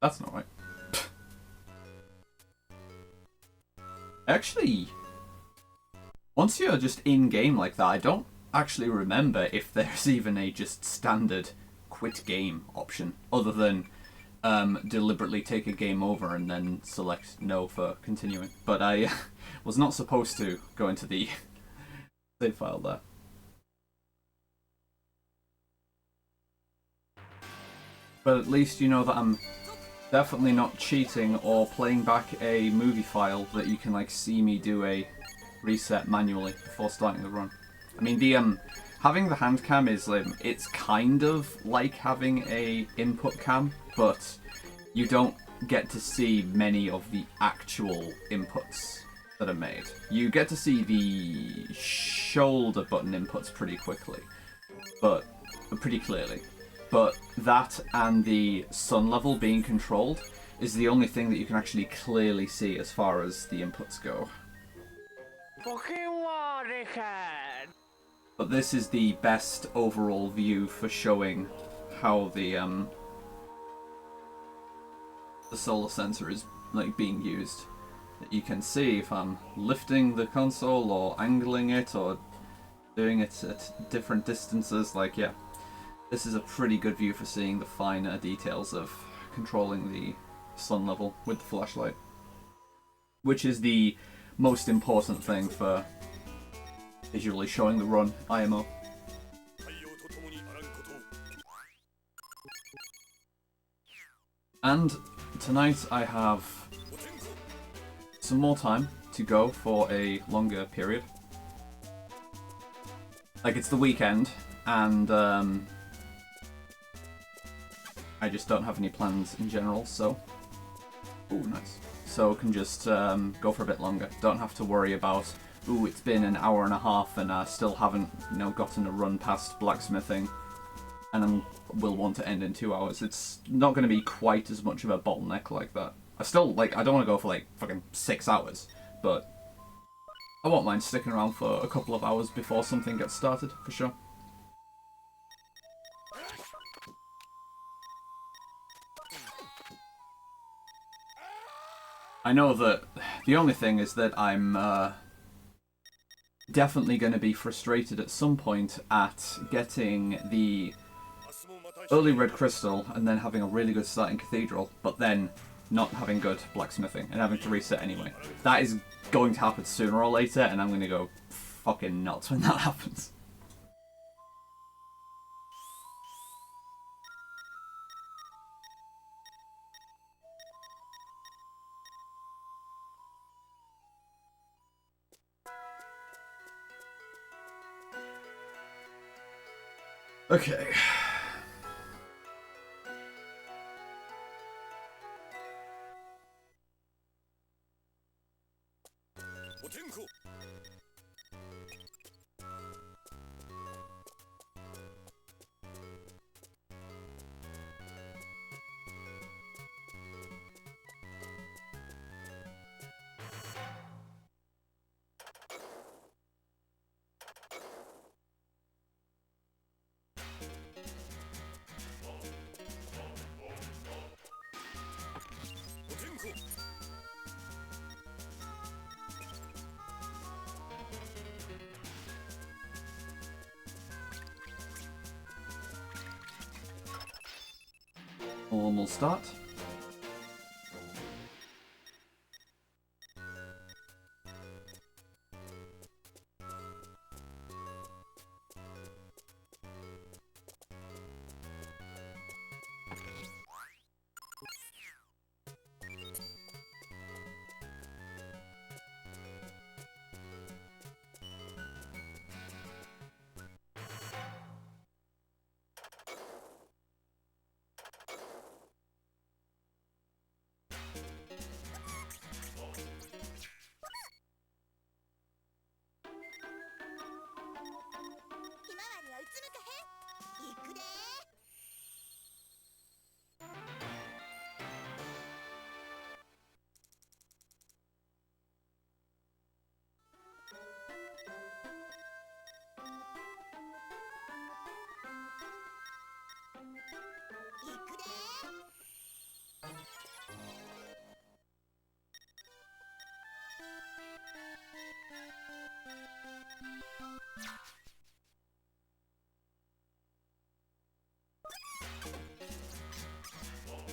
That's not right. Actually, once you're just in-game like that, I don't actually remember if there's even a just standard quit game option, other than deliberately take a game over and then select no for continuing. But I was not supposed to go into the save file there. But at least you know that I'm definitely not cheating or playing back a movie file that you can like see me do a reset manually before starting the run. I mean, the having the hand cam is it's kind of like having a input cam, but you don't get to see many of the actual inputs that are made. You get to see the shoulder button inputs pretty quickly, but pretty clearly. But that and the sun level being controlled is the only thing that you can actually clearly see as far as the inputs go. But this is the best overall view for showing how the solar sensor is like being used. That you can see if I'm lifting the console or angling it or doing it at different distances. Like, yeah, this is a pretty good view for seeing the finer details of controlling the sun level with the flashlight, which is the most important thing for visually showing the run IMO. And tonight I have some more time to go for a longer period. Like, it's the weekend, and I just don't have any plans in general, so... Ooh, nice. So can just go for a bit longer. Don't have to worry about, ooh, it's been an hour and a half and I still haven't, gotten a run past blacksmithing, and I will want to end in 2 hours. It's not going to be quite as much of a bottleneck like that. I still, I don't want to go for, fucking 6 hours, but I won't mind sticking around for a couple of hours before something gets started, for sure. I know that the only thing is that I'm definitely going to be frustrated at some point at getting the early red crystal and then having a really good start in Cathedral, but then not having good blacksmithing and having to reset anyway. That is going to happen sooner or later, and I'm going to go fucking nuts when that happens. Okay. Normal start.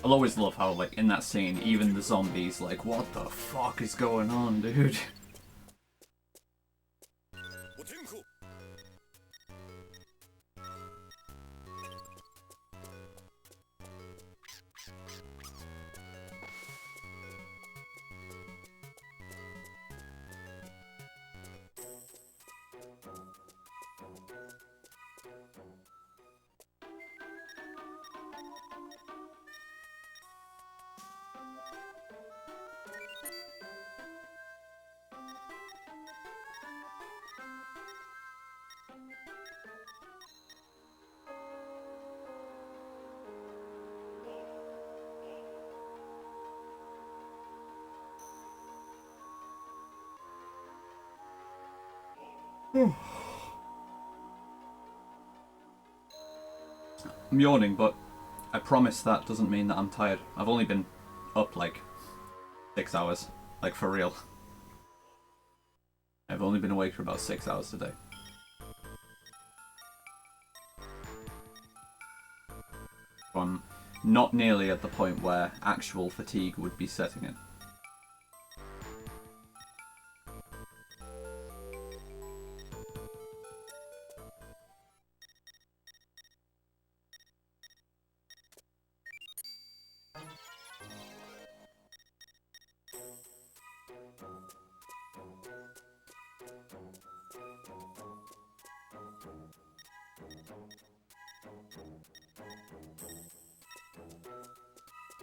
I'll always love how, like, in that scene, even the zombies, like, what the fuck is going on, dude? I'm yawning, but I promise that doesn't mean that I'm tired. I've only been up like 6 hours, like for real. I've only been awake for about 6 hours today. I'm not nearly at the point where actual fatigue would be setting in.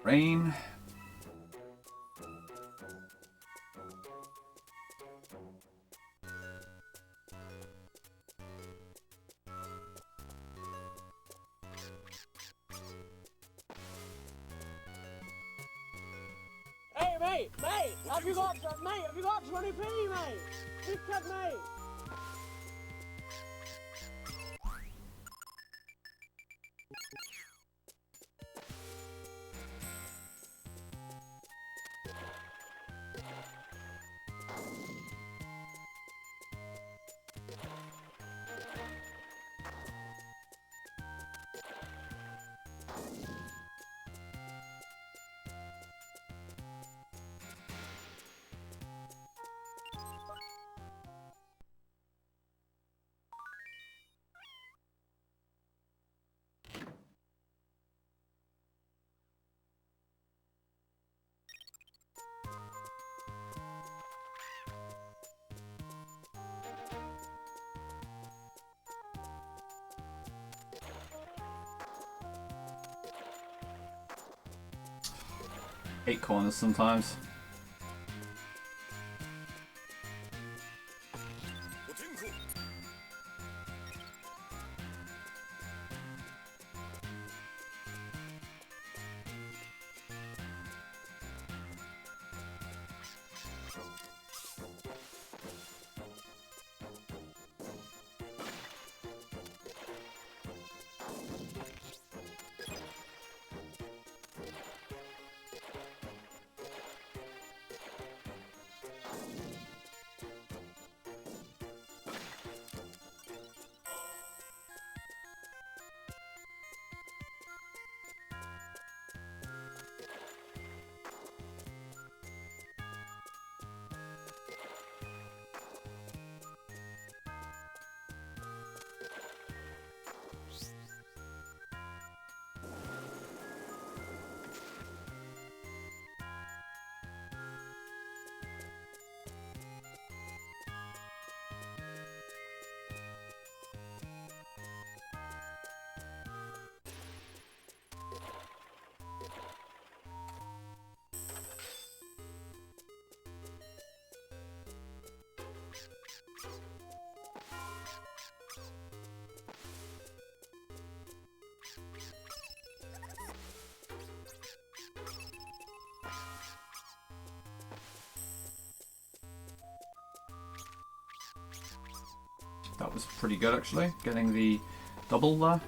Rain. Hey mate, have you got 20p, mate? Big cut, mate. Hate corners sometimes. That was pretty good actually, getting the double there.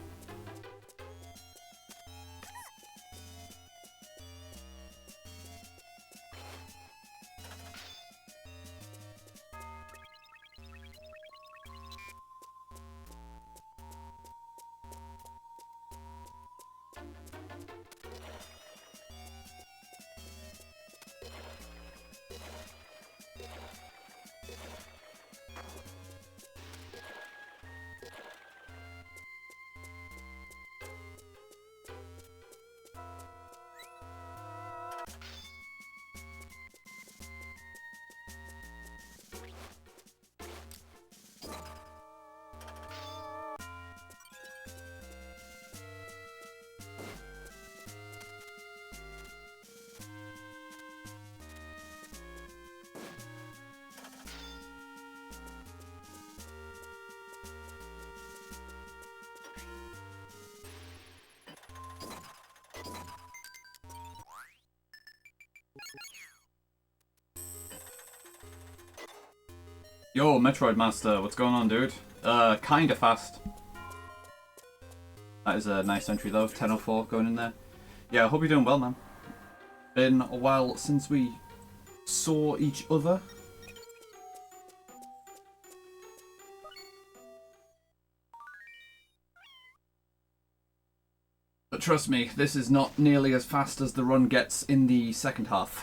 Yo, Metroid Master, what's going on, dude? Kinda fast. That is a nice entry though, 10:04 going in there. Yeah, I hope you're doing well, man. Been a while since we saw each other. But trust me, this is not nearly as fast as the run gets in the second half.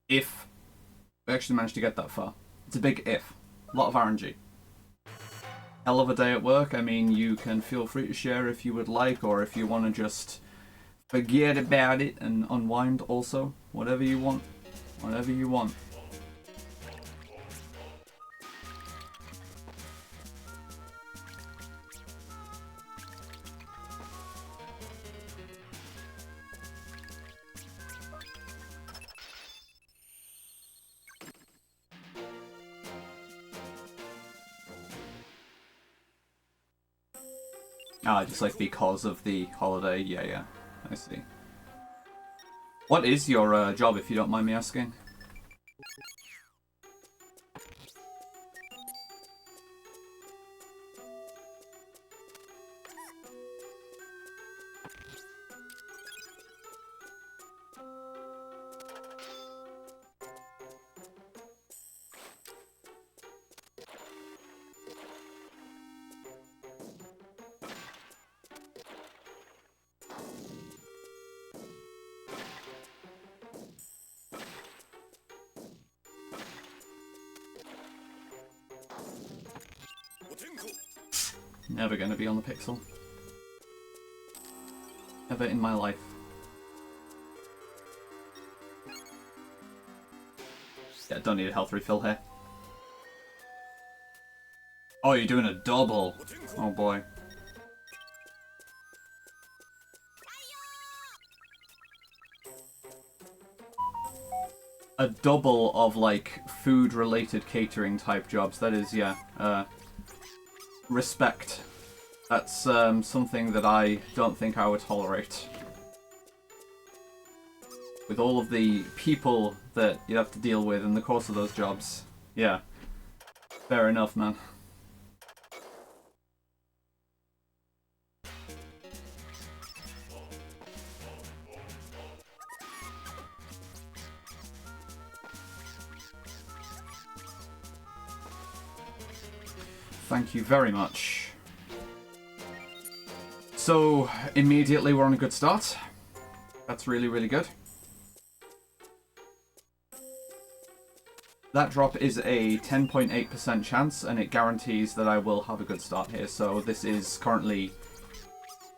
If we actually manage to get that far. It's a big if. A lot of RNG. Hell of a day at work. I mean, you can feel free to share if you would like, or if you want to just forget about it and unwind also. Whatever you want. Whatever you want. Ah, just like because of the holiday. Yeah, I see. What is your job, if you don't mind me asking? Never gonna be on the pixel. Never in my life. Yeah, don't need a health refill here. Oh, you're doing a double. Oh boy. A double of like food related catering type jobs. That is, yeah. Respect. That's something that I don't think I would tolerate. With all of the people that you have to deal with in the course of those jobs. Yeah. Fair enough, man. Thank you very much. So, immediately we're on a good start. That's really, really good. That drop is a 10.8% chance, and it guarantees that I will have a good start here. So this is currently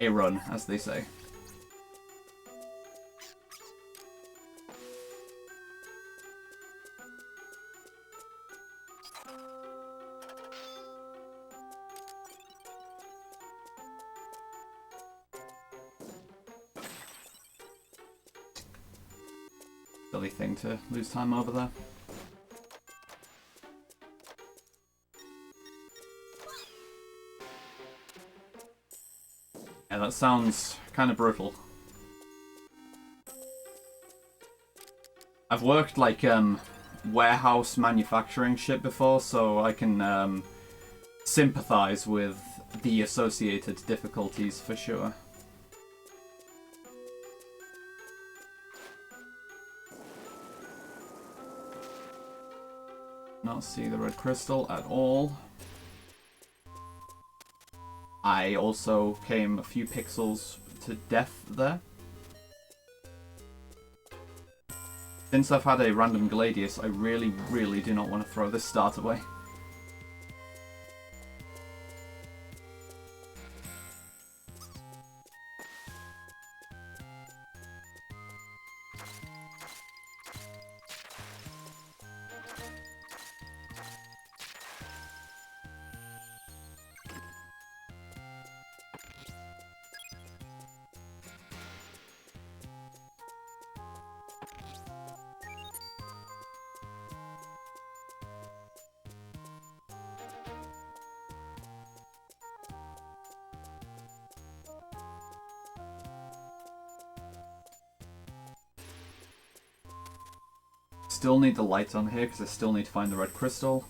a run, as they say. Silly thing to lose time over there. Yeah, that sounds kind of brutal. I've worked like warehouse manufacturing shit before, so I can sympathize with the associated difficulties for sure. Not see the red crystal at all. I also came a few pixels to death there. Since I've had a random Gladius, I really, really do not want to throw this start away. Still need the lights on here because I still need to find the red crystal.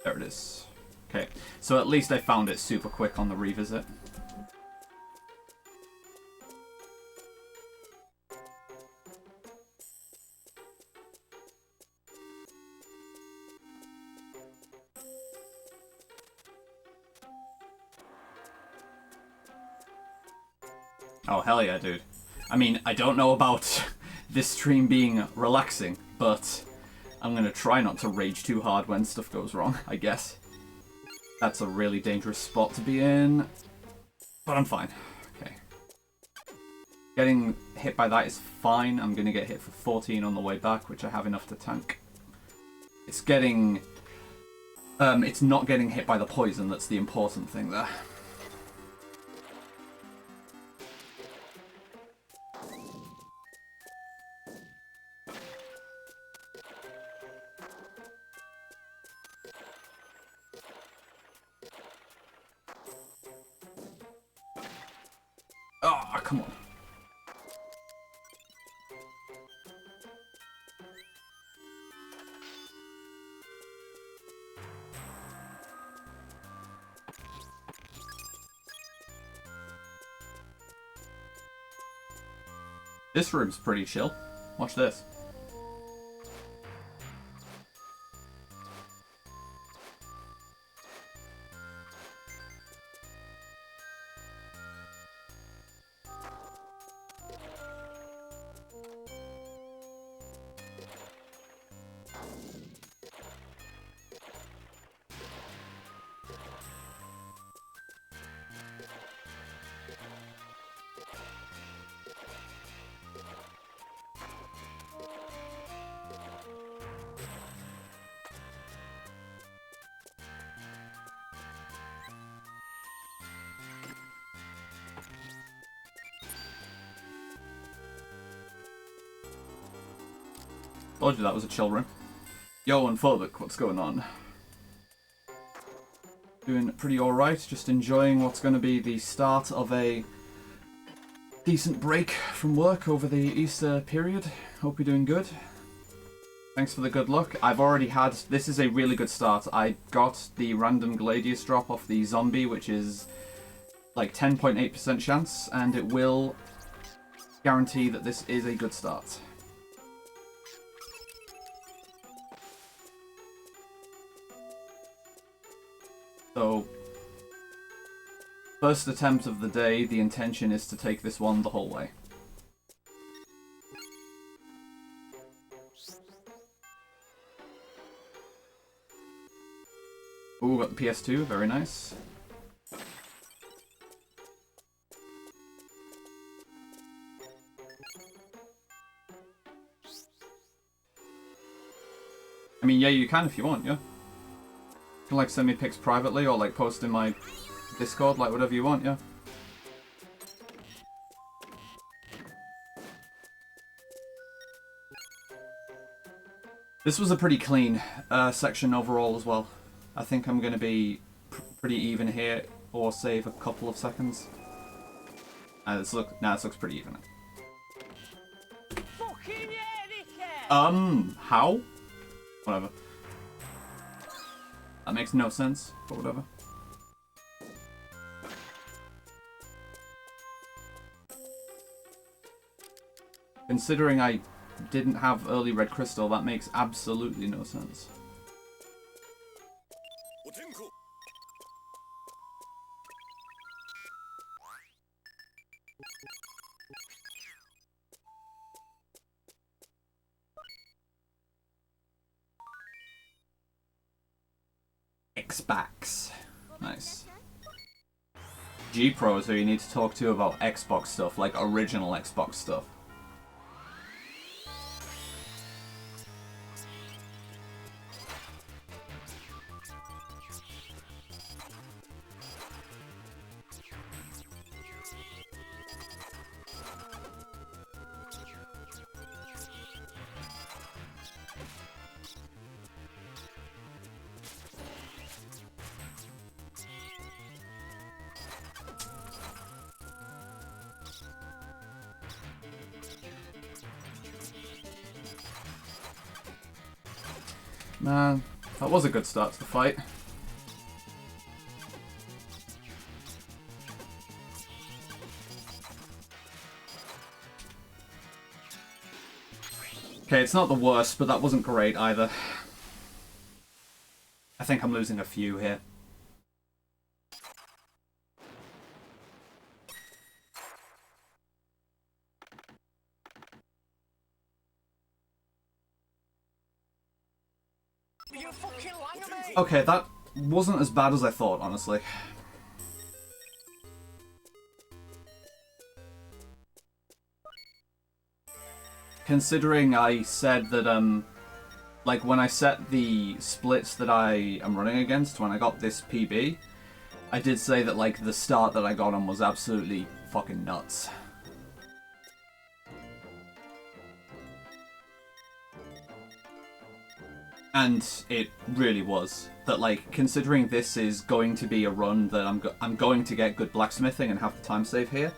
There it is. Okay, so at least I found it super quick on the revisit. Oh, hell yeah, dude. I mean, I don't know about this stream being relaxing, but I'm gonna try not to rage too hard when stuff goes wrong, I guess. That's a really dangerous spot to be in, but I'm fine. Okay. Getting hit by that is fine. I'm gonna get hit for 14 on the way back, which I have enough to tank. It's getting... it's not getting hit by the poison that's the important thing there. Oh, come on. This room's pretty chill. Watch this. Told you that was a chill room. Yo, and Phobic, what's going on? Doing pretty alright, just enjoying what's going to be the start of a decent break from work over the Easter period. Hope you're doing good. Thanks for the good luck. I've already had... This is a really good start. I got the random Gladius drop off the zombie, which is like 10.8% chance, and it will guarantee that this is a good start. So, first attempt of the day, the intention is to take this one the whole way. Ooh, got the PS2, very nice. I mean, yeah, you can if you want, yeah. You can, like, send me pics privately or, like, post in my Discord, like, whatever you want, yeah. This was a pretty clean section overall as well. I think I'm going to be pretty even here, or save a couple of seconds. This looks pretty even. How? Whatever. That makes no sense, but whatever. Considering I didn't have early red crystal, that makes absolutely no sense. Xbox. Nice. G-Pro is who you need to talk to about Xbox stuff, like original Xbox stuff. Man, That was a good start to the fight. Okay, it's not the worst, but that wasn't great either. I think I'm losing a few here. Okay, that wasn't as bad as I thought, honestly. Considering I said that, like, when I set the splits that I am running against, when I got this PB, I did say that, like, the start that I got on was absolutely fucking nuts. And it really was. That, like, considering this is going to be a run that I'm going to get good blacksmithing and have the time save here,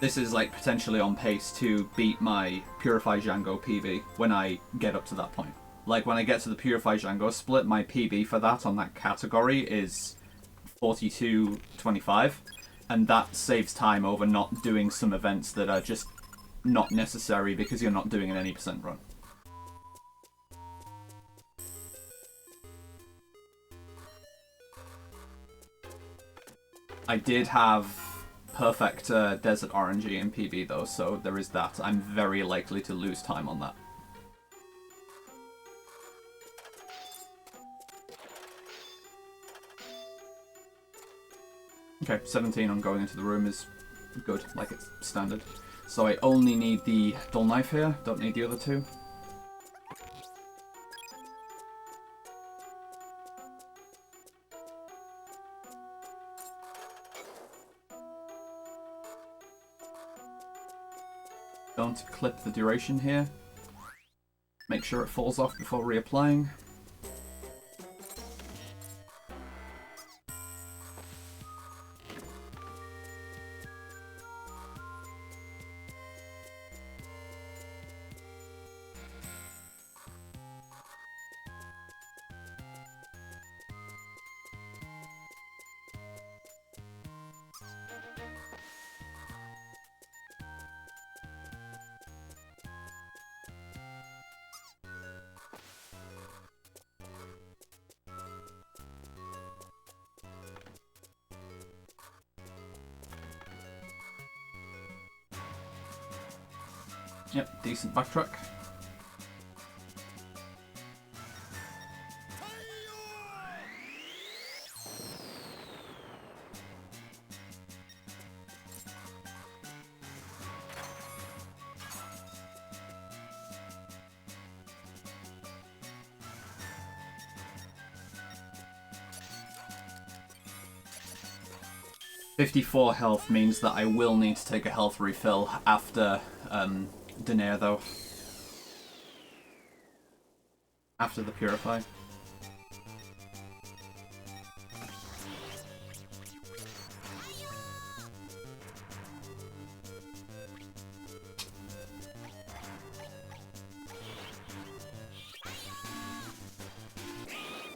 this is, like, potentially on pace to beat my Purify Django PB when I get up to that point. Like, when I get to the Purify Django split, my PB for that on that category is 42.25, and that saves time over not doing some events that are just not necessary because you're not doing an any percent run. I did have perfect Desert RNG in PB though, so there is that. I'm very likely to lose time on that. Okay, 17 on going into the room is good, like it's standard. So I only need the dull knife here, don't need the other two. Don't clip the duration here. Make sure it falls off before reapplying. Yep, decent backtrack. .54 health means that I will need to take a health refill after Danair though. After the Purify.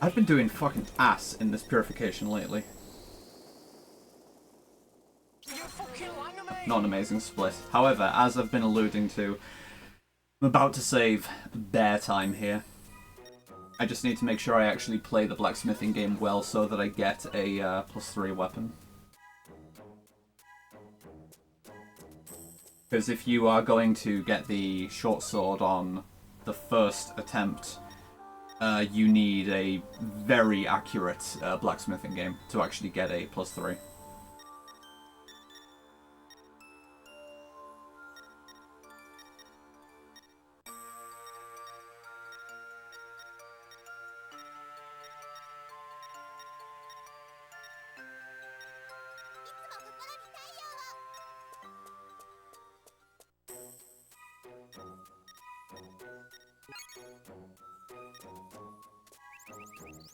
I've been doing fucking ass in this purification lately. Not an amazing split. However, as I've been alluding to, I'm about to save bare time here. I just need to make sure I actually play the blacksmithing game well so that I get a +3 weapon. Because if you are going to get the short sword on the first attempt, you need a very accurate blacksmithing game to actually get a +3.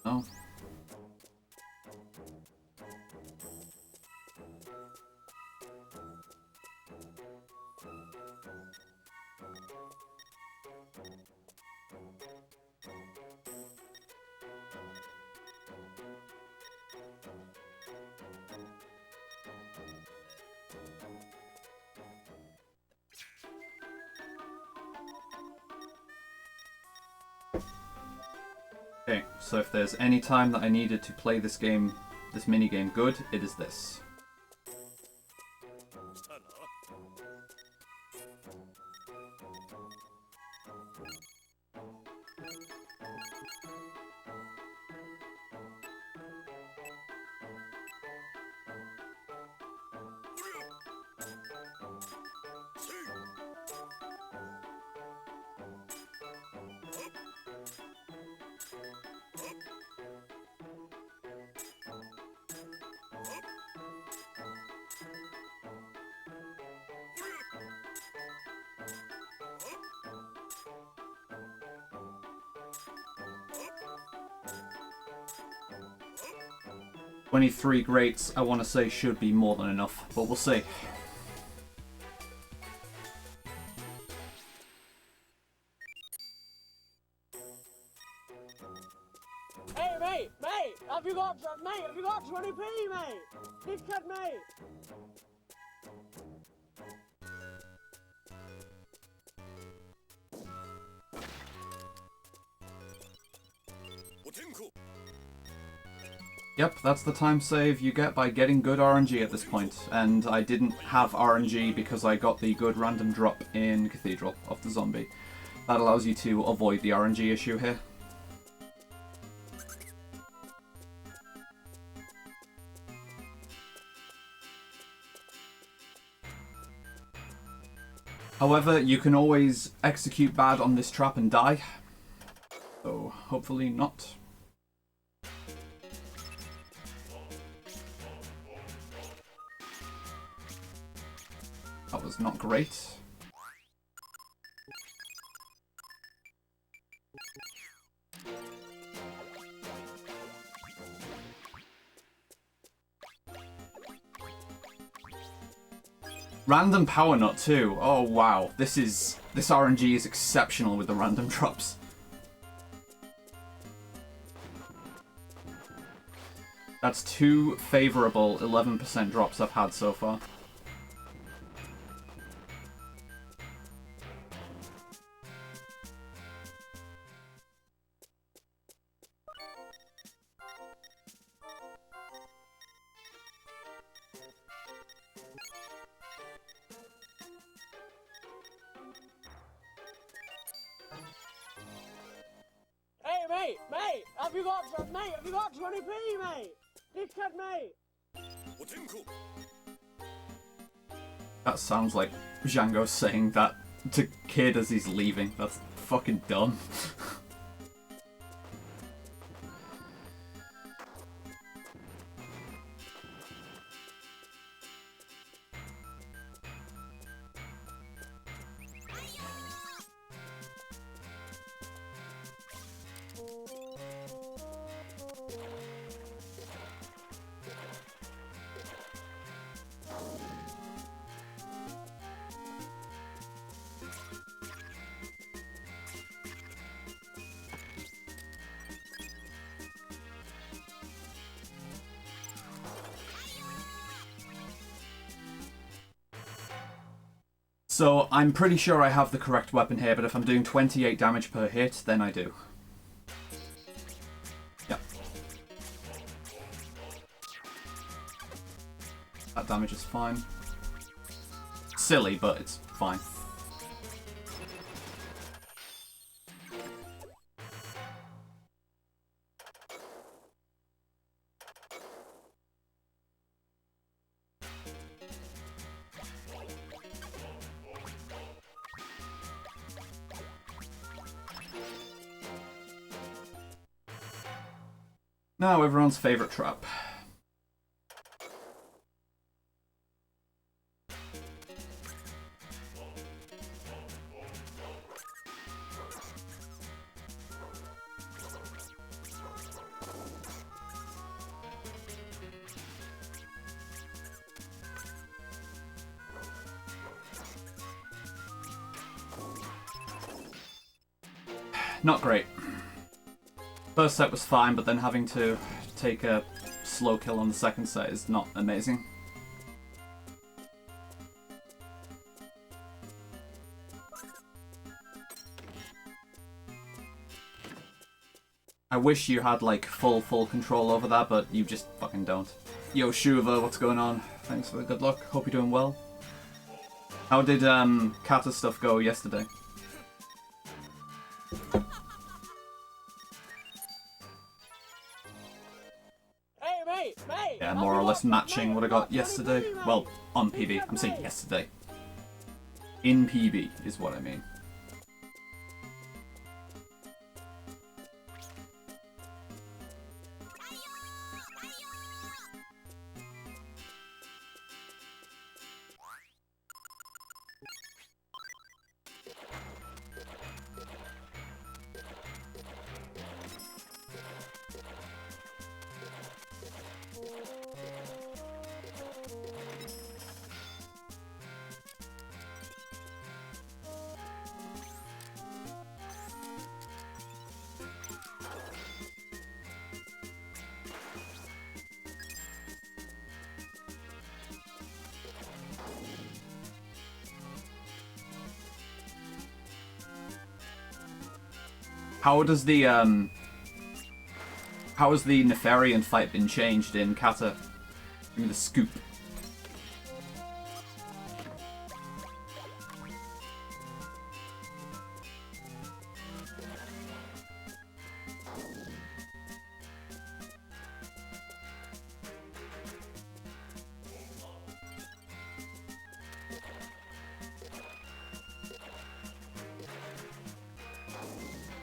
Oh. Okay, so if there's any time that I needed to play this game, this minigame good, it is this. "23 greats," I want to say, should be more than enough, but we'll see. Hey, mate, have you got 20p, mate? Big cut, mate. Yep, that's the time save you get by getting good RNG at this point, and I didn't have RNG because I got the good random drop in Cathedral of the zombie. That allows you to avoid the RNG issue here. However, you can always execute bad on this trap and die, so hopefully not. That was not great. Random power nut too. Oh wow, this RNG is exceptional with the random drops. That's 2 favorable 11% drops I've had so far. Hey, mate, have you got 20p, mate? Big cut, mate. That sounds like Django saying that to Kid as he's leaving. That's fucking dumb. So I'm pretty sure I have the correct weapon here, but if I'm doing 28 damage per hit, then I do. Yep. That damage is fine. Silly, but it's fine. Now everyone's favourite trap. Not great. First set was fine, but then having to take a slow kill on the second set is not amazing. I wish you had like full control over that, but you just fucking don't. Yo, Shuva, what's going on? Thanks for the good luck. Hope you're doing well. How did Kata's stuff go yesterday? Hey, mate! Yeah, more or less matching what I got yesterday. Well, on PB. I'm saying yesterday. In PB is what I mean. How has the Nefarian fight been changed in Kata? Give me the scoop.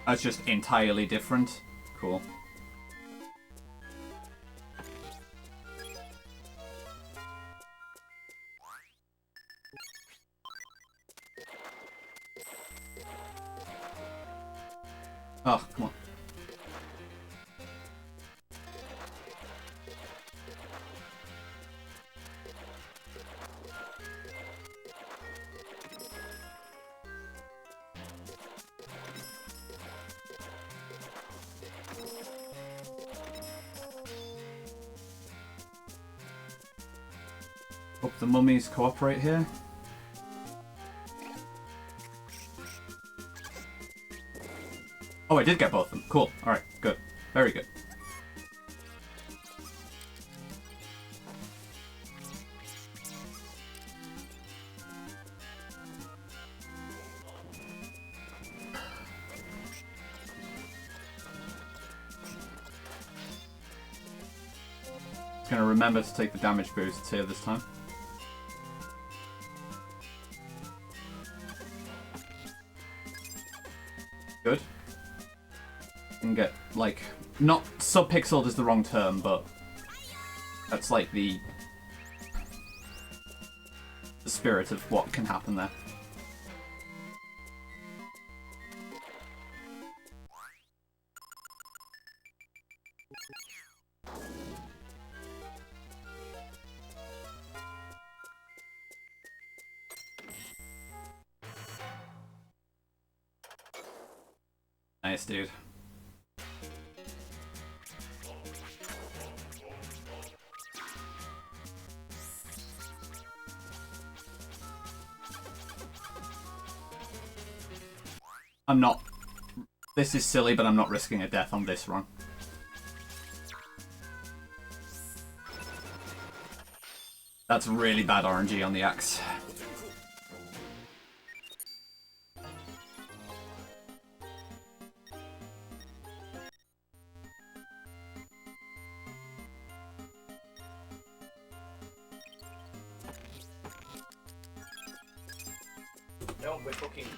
That's just entirely different. Cool. Oh, come on. Hope the mummies cooperate here. Oh, I did get both of them. Cool. Alright, good. Very good. Just gonna remember to take the damage boosts here this time. Good. And get, like, not sub-pixeled is the wrong term, but that's like the spirit of what can happen there. Nice, dude. I'm not... This is silly, but I'm not risking a death on this run. That's really bad RNG on the axe.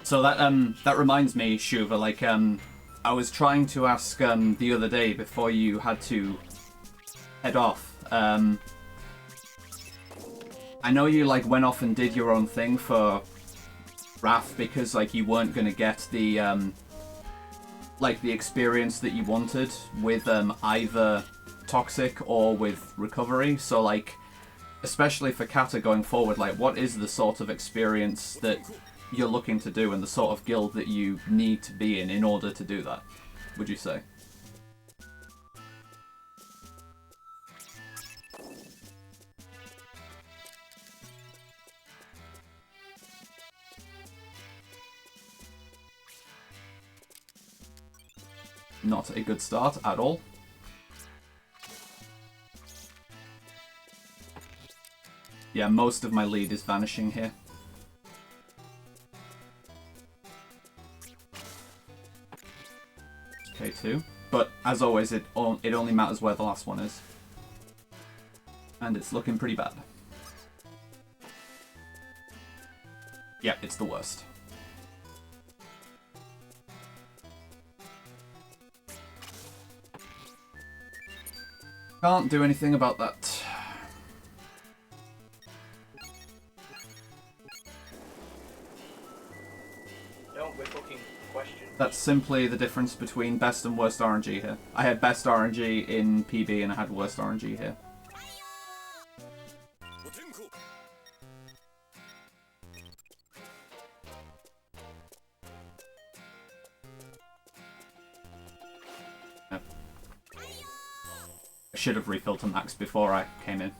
So that reminds me, Shuva, like, I was trying to ask, the other day before you had to head off, I know you, like, went off and did your own thing for Wrath because, like, you weren't gonna get the, like, the experience that you wanted with, either Toxic or with Recovery, so, like, especially for Kata going forward, like, what is the sort of experience that you're looking to do and the sort of guild that you need to be in order to do that, would you say? not a good start at all. Yeah, most of my lead is vanishing here. K2. But, as always, it only matters where the last one is. And it's looking pretty bad. Yeah, it's the worst. Can't do anything about that. That's simply the difference between best and worst RNG here. I had best RNG in PB and I had worst RNG here. Yeah. I should have refilled to max before I came in.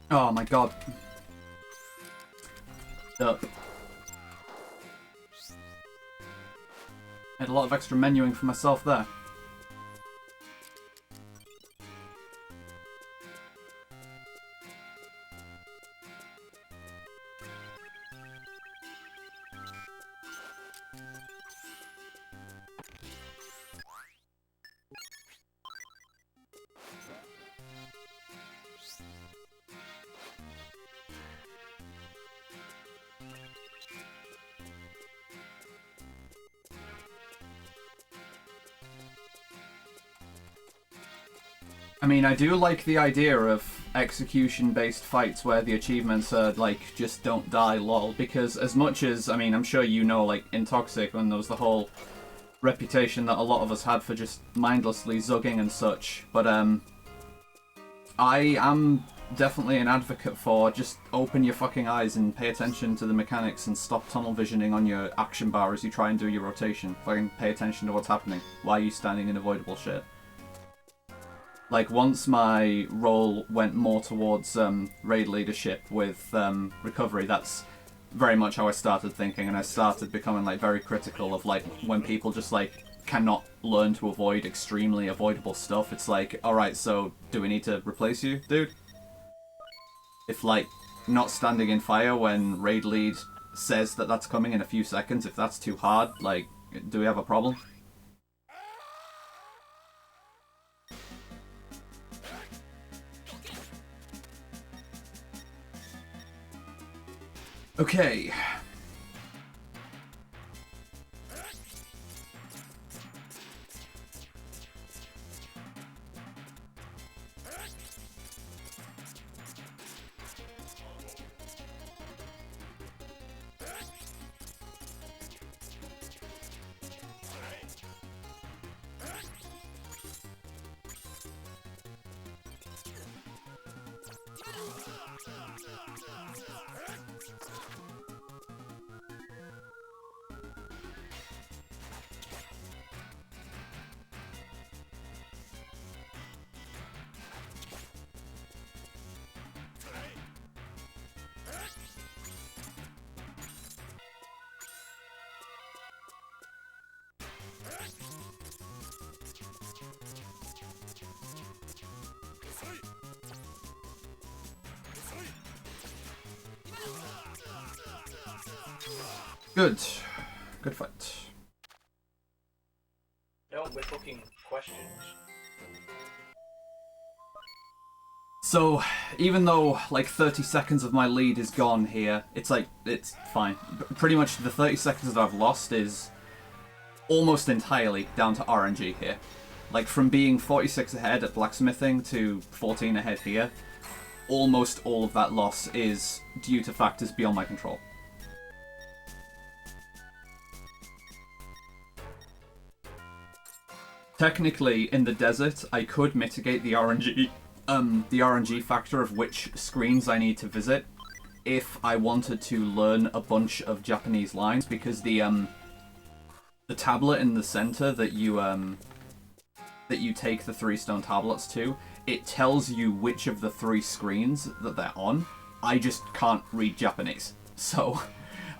Oh my god. Up. I had a lot of extra menuing for myself there. I mean, I do like the idea of execution-based fights where the achievements are, like, just don't die, lol, because as much as, I mean, I'm sure you know, like, in Toxic, when there was the whole reputation that a lot of us had for just mindlessly zugging and such, but, I am definitely an advocate for just open your fucking eyes and pay attention to the mechanics and stop tunnel visioning on your action bar as you try and do your rotation. Fucking pay attention to what's happening. Why are you standing in avoidable shit? Like, once my role went more towards raid leadership with recovery, that's very much how I started thinking, and I started becoming, like, very critical of, like, when people just, like, cannot learn to avoid extremely avoidable stuff. It's like, alright, so do we need to replace you, dude? If, like, not standing in fire when raid lead says that that's coming in a few seconds, if that's too hard, like, do we have a problem? Okay. Good. Good fight. No, we're fucking questions. So, even though, like, 30 seconds of my lead is gone here, it's like, it's fine. Pretty much the 30 seconds that I've lost is almost entirely down to RNG here. Like, from being 46 ahead at blacksmithing to 14 ahead here, almost all of that loss is due to factors beyond my control. Technically, in the desert, I could mitigate the RNG factor of which screens I need to visit if I wanted to learn a bunch of Japanese lines, because the tablet in the center that you take the 3 stone tablets to, it tells you which of the 3 screens that they're on. I just can't read Japanese, so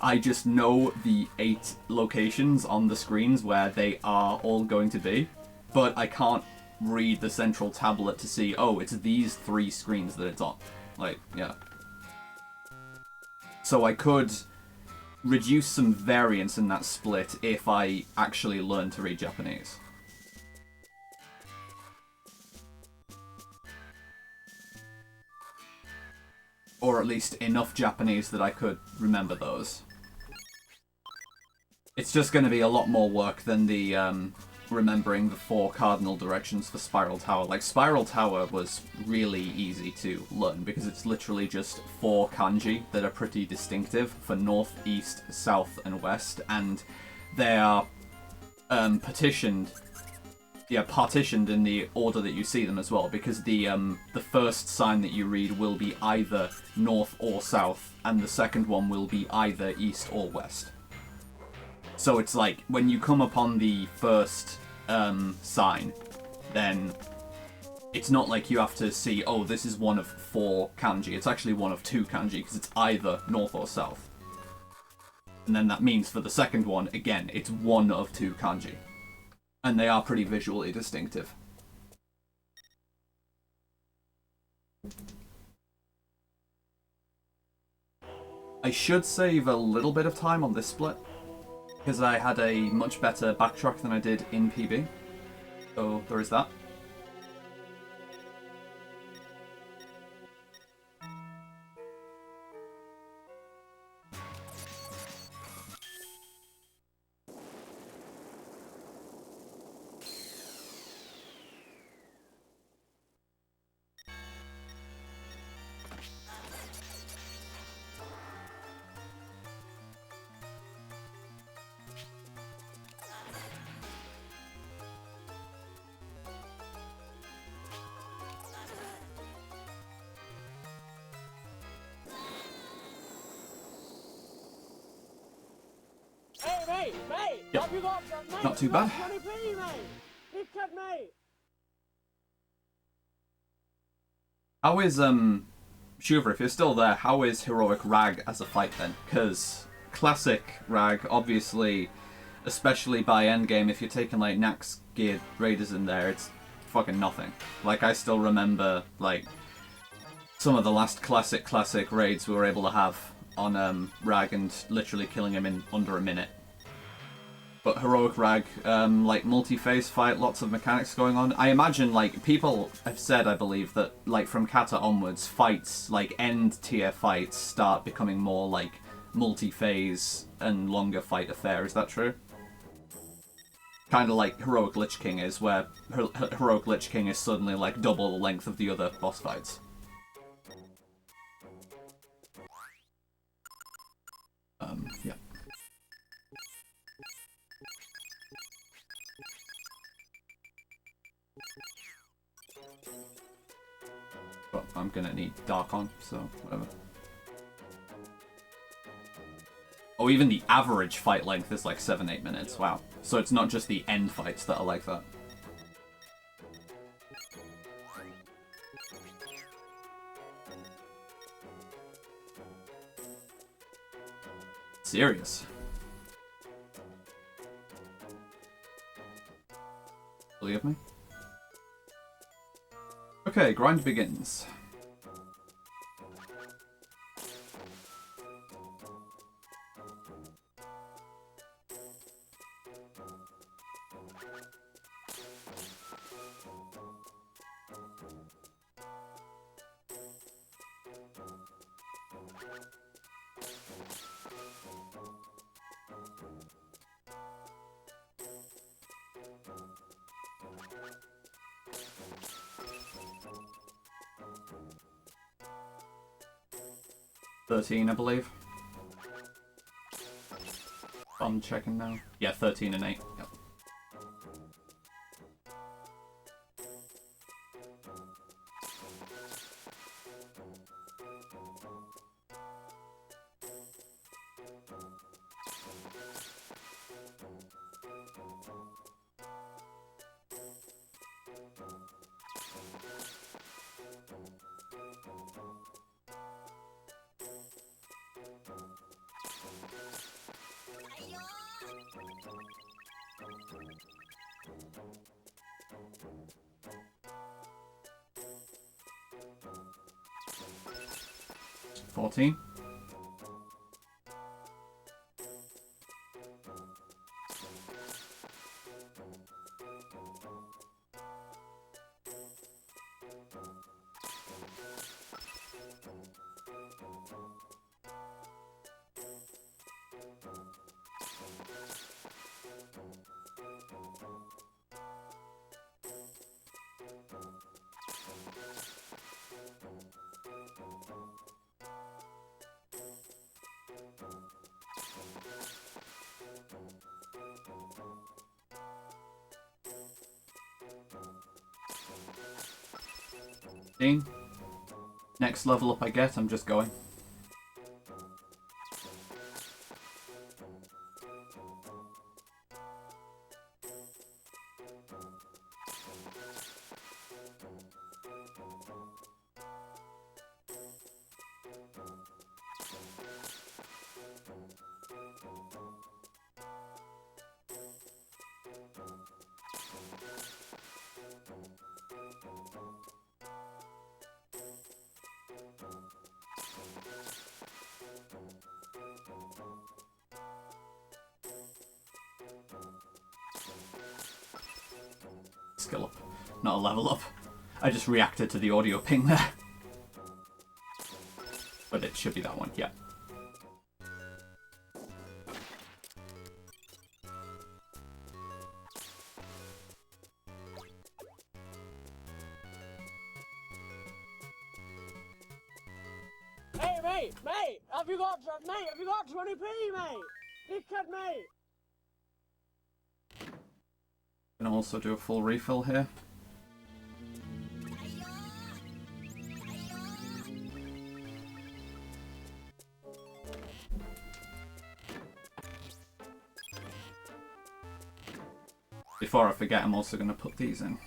I just know the 8 locations on the screens where they are all going to be, but I can't read the central tablet to see, oh, it's these 3 screens that it's on. Like, yeah. So I could reduce some variance in that split if I actually learn to read Japanese. Or at least enough Japanese that I could remember those. It's just going to be a lot more work than the remembering the 4 cardinal directions for Spiral Tower. Like, Spiral Tower was really easy to learn because it's literally just 4 kanji that are pretty distinctive for north, east, south, and west, and they are partitioned in the order that you see them as well, because the first sign that you read will be either north or south, and the second one will be either east or west. So it's like, when you come upon the first sign, then it's not like you have to see, oh, this is one of 4 kanji. It's actually one of 2 kanji, because it's either north or south. And then that means for the second one, again, it's one of 2 kanji. And they are pretty visually distinctive. I should save a little bit of time on this split, because I had a much better backtrack than I did in PB. So there is that. Hey, mate! Yep. Have you got some, mate? Not too bad. 20p, mate! Big cut, mate! How is, Shuver, if you're still there, how is Heroic Rag as a fight then? Because classic Rag, obviously, especially by endgame, if you're taking, like, Nax geared raiders in there, it's fucking nothing. Like, I still remember, like, some of the last classic raids we were able to have on Rag and literally killing him in under a minute. But Heroic Rag, like, multi-phase fight, lots of mechanics going on. I imagine, like, people have said, I believe, that, like, from Kata onwards, fights, like, end-tier fights start becoming more, like, multi-phase and longer fight affair. Is that true? Kind of like Heroic Lich King is, where Heroic Lich King is suddenly, like, double the length of the other boss fights. Yeah. But I'm gonna need Dark on, so whatever. Oh, even the average fight length is like 7-8 minutes, wow. So it's not just the end fights that are like that. Serious. Believe me? Okay, grind begins. I believe. I'm checking now. Yeah, 13 and 8. Yep. 14. Next level up I get, I'm just going. Skill up, not a level up. I just reacted to the audio ping there. But it should be that one, yeah. Hey, mate, have you got 20p, mate? Big cat, mate. Can also do a full refill here. Before I forget, I'm also going to put these in.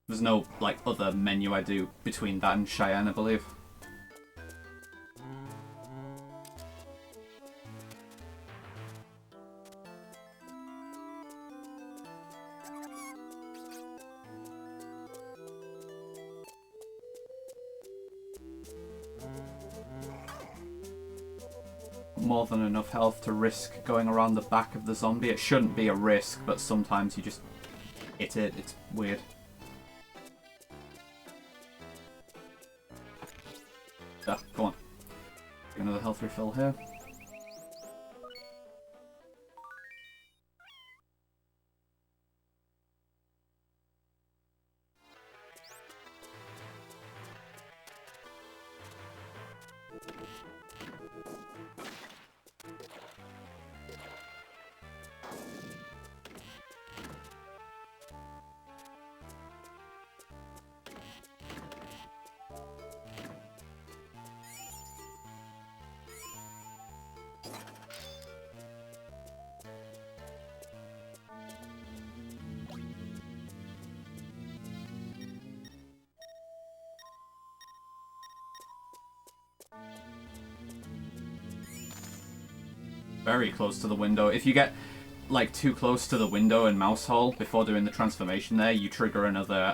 There's no, like, other menu I do between that and Cheyenne, I believe. More than enough health to risk going around the back of the zombie. It shouldn't be a risk, but sometimes you just hit it. It's weird. Yeah, go on. Take another health refill here. Very close to the window. If you get like too close to the window and mouse hole before doing the transformation there, you trigger another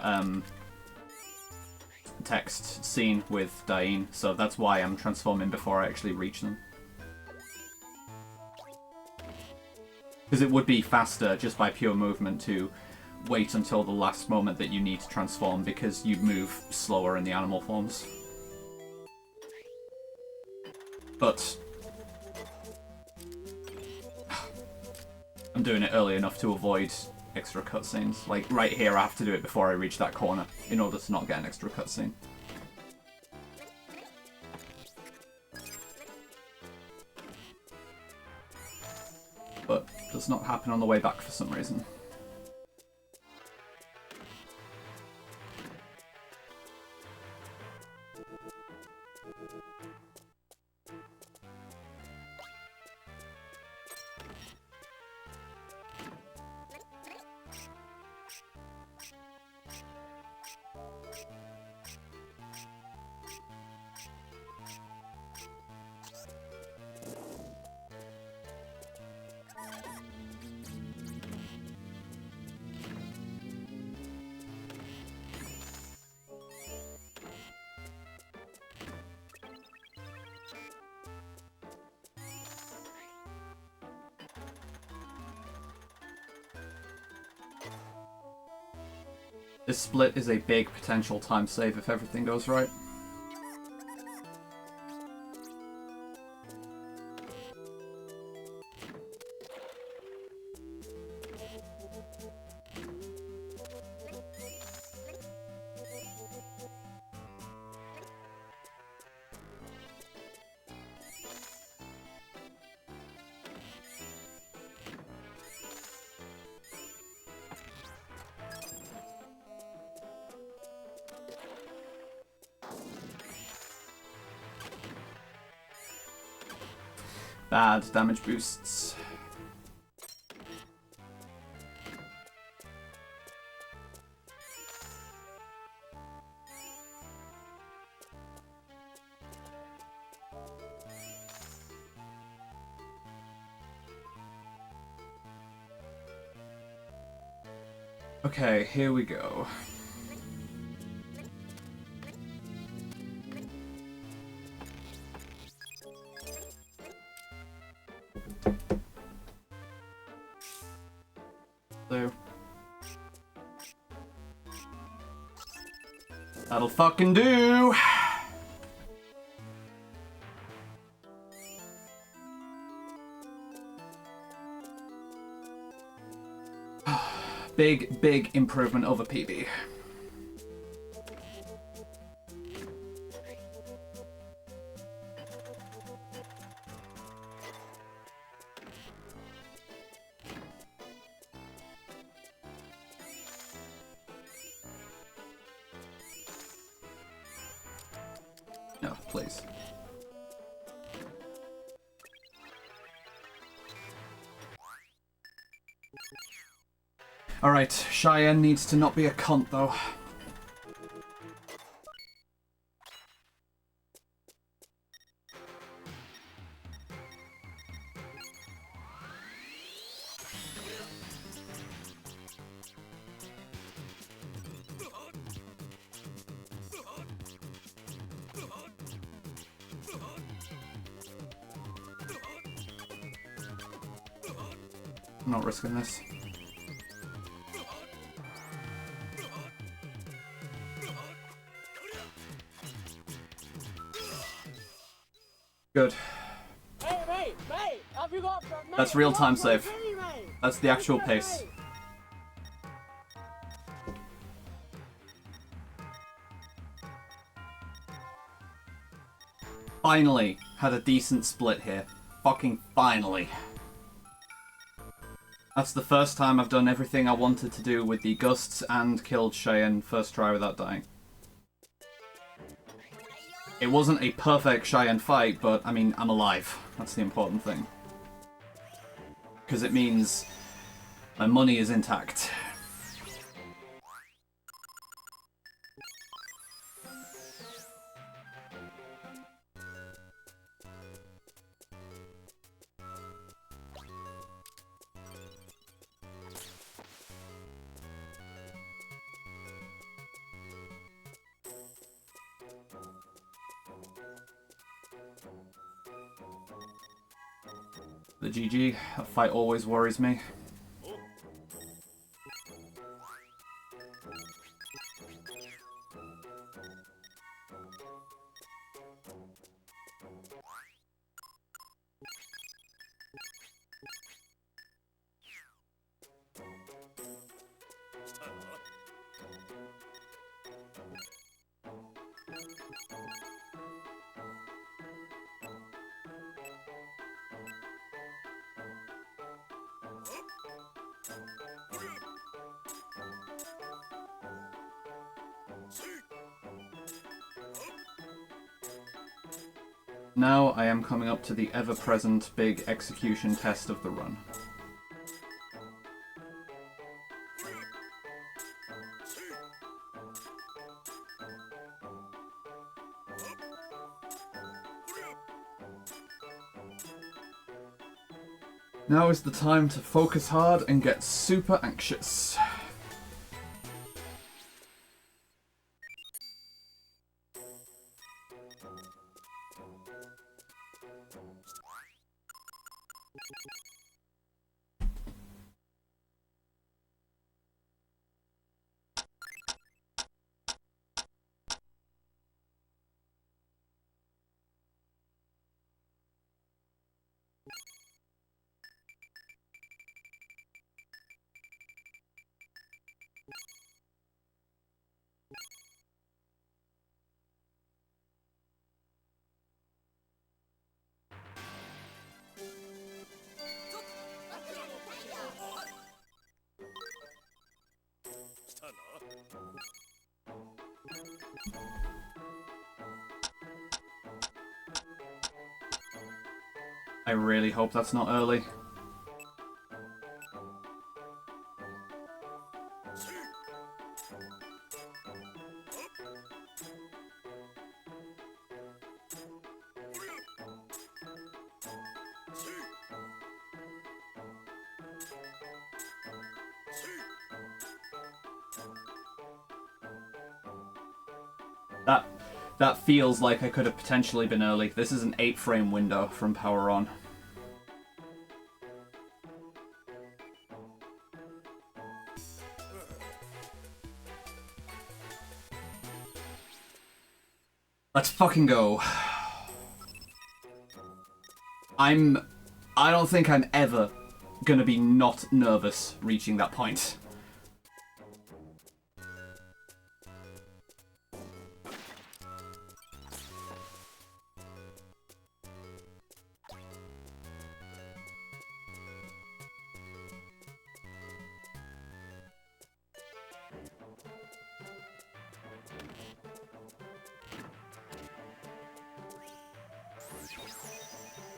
text scene with Dain, so that's why I'm transforming before I actually reach them. Because it would be faster just by pure movement to wait until the last moment that you need to transform, because you move slower in the animal forms. But I'm doing it early enough to avoid extra cutscenes. Like, right here I have to do it before I reach that corner in order to not get an extra cutscene. But does not happen on the way back for some reason. This split is a big potential time save if everything goes right. Bad damage boosts. Okay, here we go. So that'll fucking do. Big improvement over PB. No, please. Alright, Cheyenne needs to not be a cunt, though. I'm not risking this. Good. Hey, mate, have you got... Mate, That's real time have you got save. 20p, mate? That's the actual Take it, pace. mate. Finally had a decent split here. Fucking finally. That's the first time I've done everything I wanted to do with the Gusts and killed Cheyenne first try without dying. It wasn't a perfect Cheyenne fight, but I mean, I'm alive. That's the important thing. Because it means my money is intact. The GG, a fight always worries me. Now I am coming up to the ever-present big execution test of the run. Now is the time to focus hard and get super anxious. I really hope that's not early. That feels like I could have potentially been early. This is an 8-frame window from power on. Let's fucking go. I don't think I'm ever gonna be not nervous reaching that point.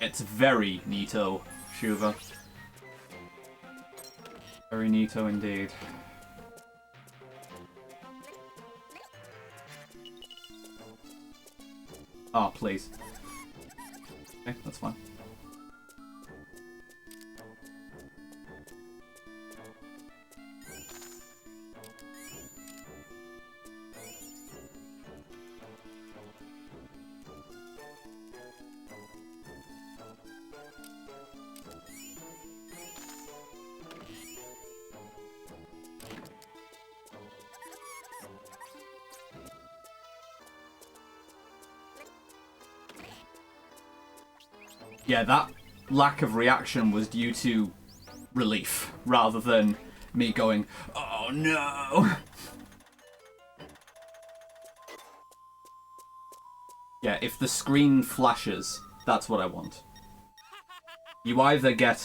It's very neato, Shuva. Very neato indeed. Oh, please. Okay, that's fine. Yeah, that lack of reaction was due to relief, rather than me going, oh no! Yeah, if the screen flashes, that's what I want. You either get,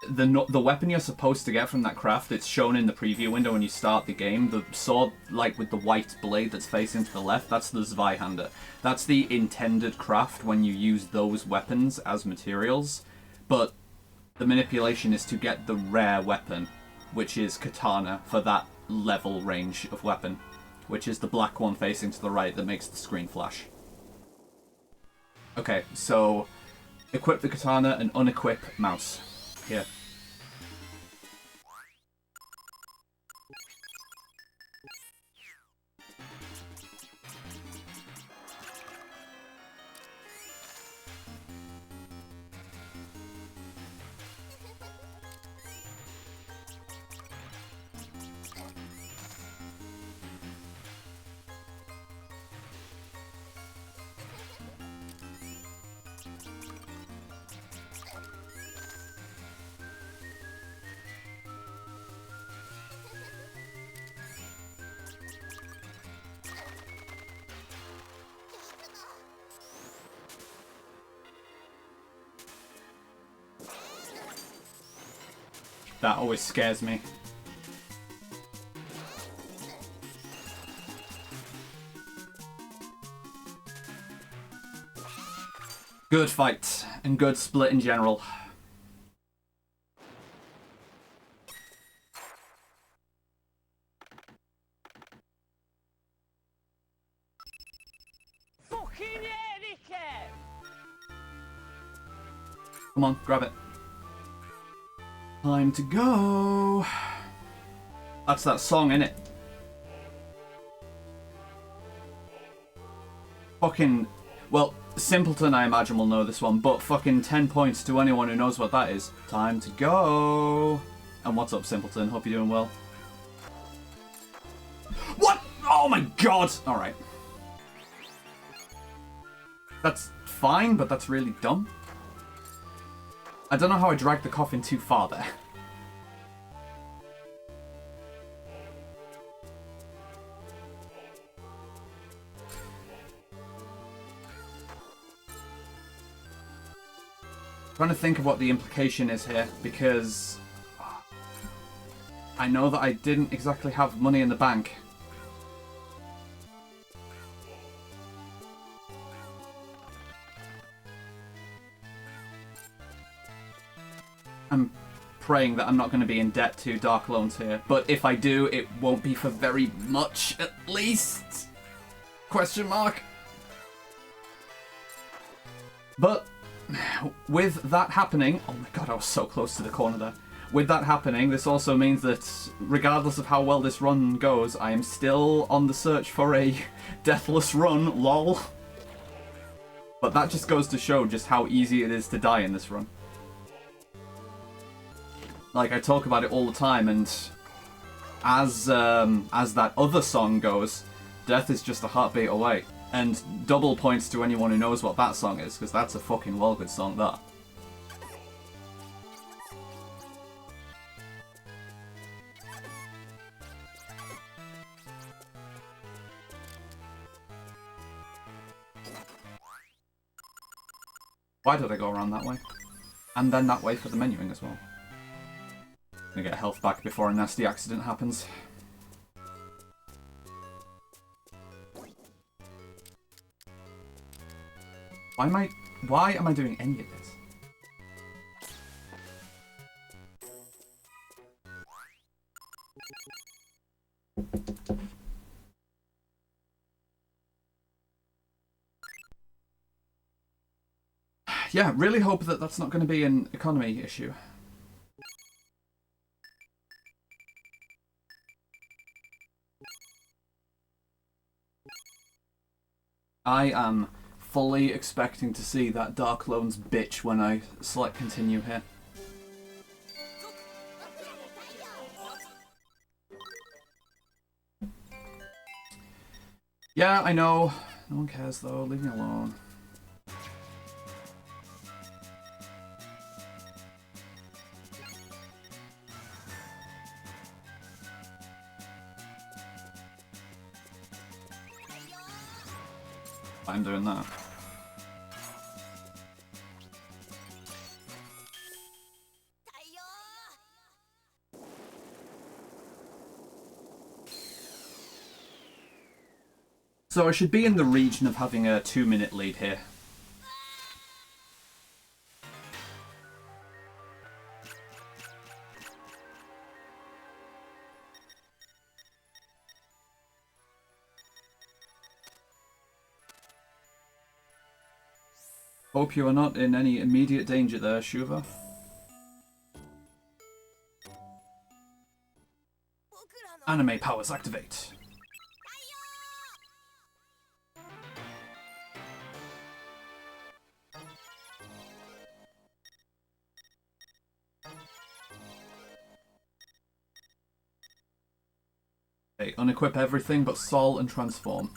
the weapon you're supposed to get from that craft, it's shown in the preview window when you start the game. The sword, like, with the white blade that's facing to the left, that's the Zweihander. That's the intended craft when you use those weapons as materials. But the manipulation is to get the rare weapon, which is Katana, for that level range of weapon. Which is the black one facing to the right that makes the screen flash. Okay, so equip the Katana and unequip mouse. Here. That always scares me. Good fight, and good split in general. Fucking dickhead! Come on, grab it. Time to go. That's that song, innit? Fucking... Well, Simpleton, I imagine, will know this one, but fucking 10 points to anyone who knows what that is. Time to go. And what's up, Simpleton? Hope you're doing well. What? Oh my god! Alright. That's fine, but that's really dumb. I don't know how I dragged the coffin too far there. trying to think of what the implication is here, because I know that I didn't exactly have money in the bank. I'm praying that I'm not going to be in debt to Dark Loans here, but if I do, it won't be for very much, at least? Question mark? But with that happening, oh my god, I was so close to the corner there. With that happening, this also means that regardless of how well this run goes, I am still on the search for a deathless run, lol. But that just goes to show just how easy it is to die in this run. Like, I talk about it all the time, and as that other song goes, death is just a heartbeat away. And double points to anyone who knows what that song is, because that's a fucking well good song, that. Why did I go around that way? And then that way for the menuing as well. Gonna get health back before a nasty accident happens. Why am I doing any of this? Yeah, really hope that that's not going to be an economy issue. I am fully expecting to see that Dark Loans bitch when I select continue here. Yeah, I know. No one cares though. Leave me alone. I'm doing that. So I should be in the region of having a 2-minute lead here. Hope you are not in any immediate danger there, Shuva. Anime powers activate. Okay, unequip everything but Sol and transform.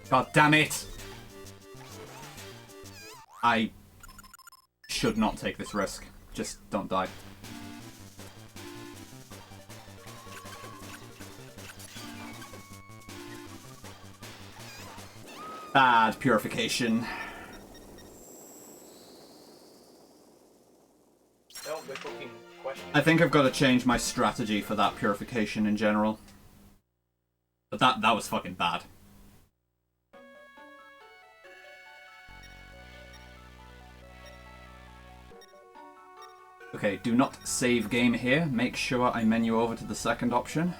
God damn it! I should not take this risk. Just don't die. Bad purification. No, we're cooking questions. I think I've got to change my strategy for that purification in general. But that was fucking bad. Okay, do not save game here. Make sure I menu over to the second option.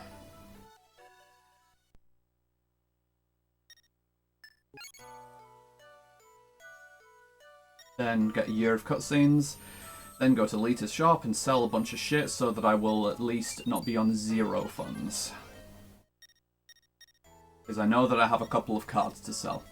Then get a year of cutscenes. Then go to Lita's shop and sell a bunch of shit so that I will at least not be on 0 funds. Because I know that I have a couple of cards to sell.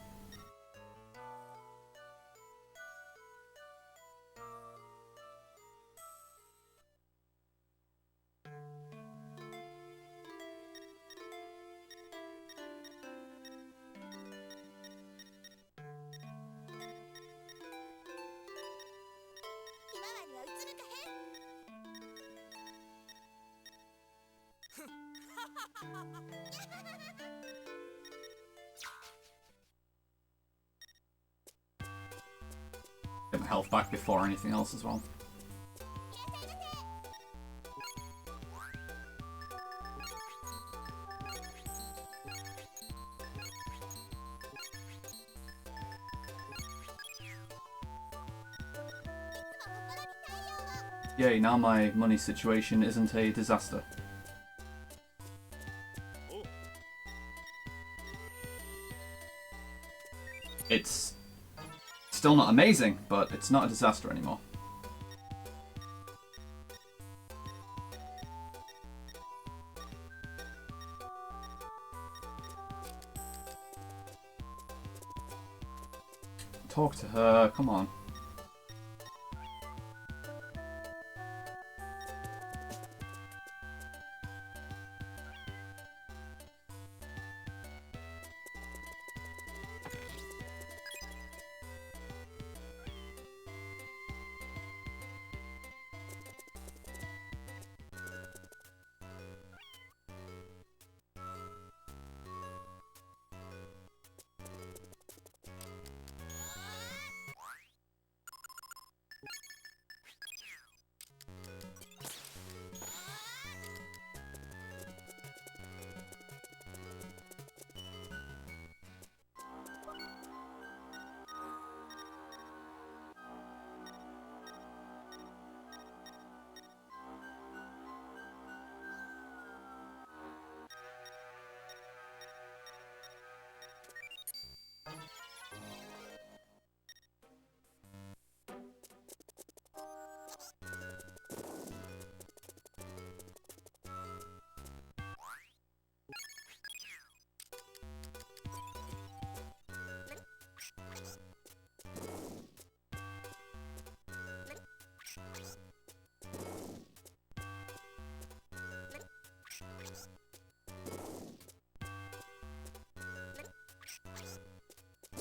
Get my health back before anything else as well. Yay, now my money situation isn't a disaster. It's still not amazing, but it's not a disaster anymore. Talk to her, come on.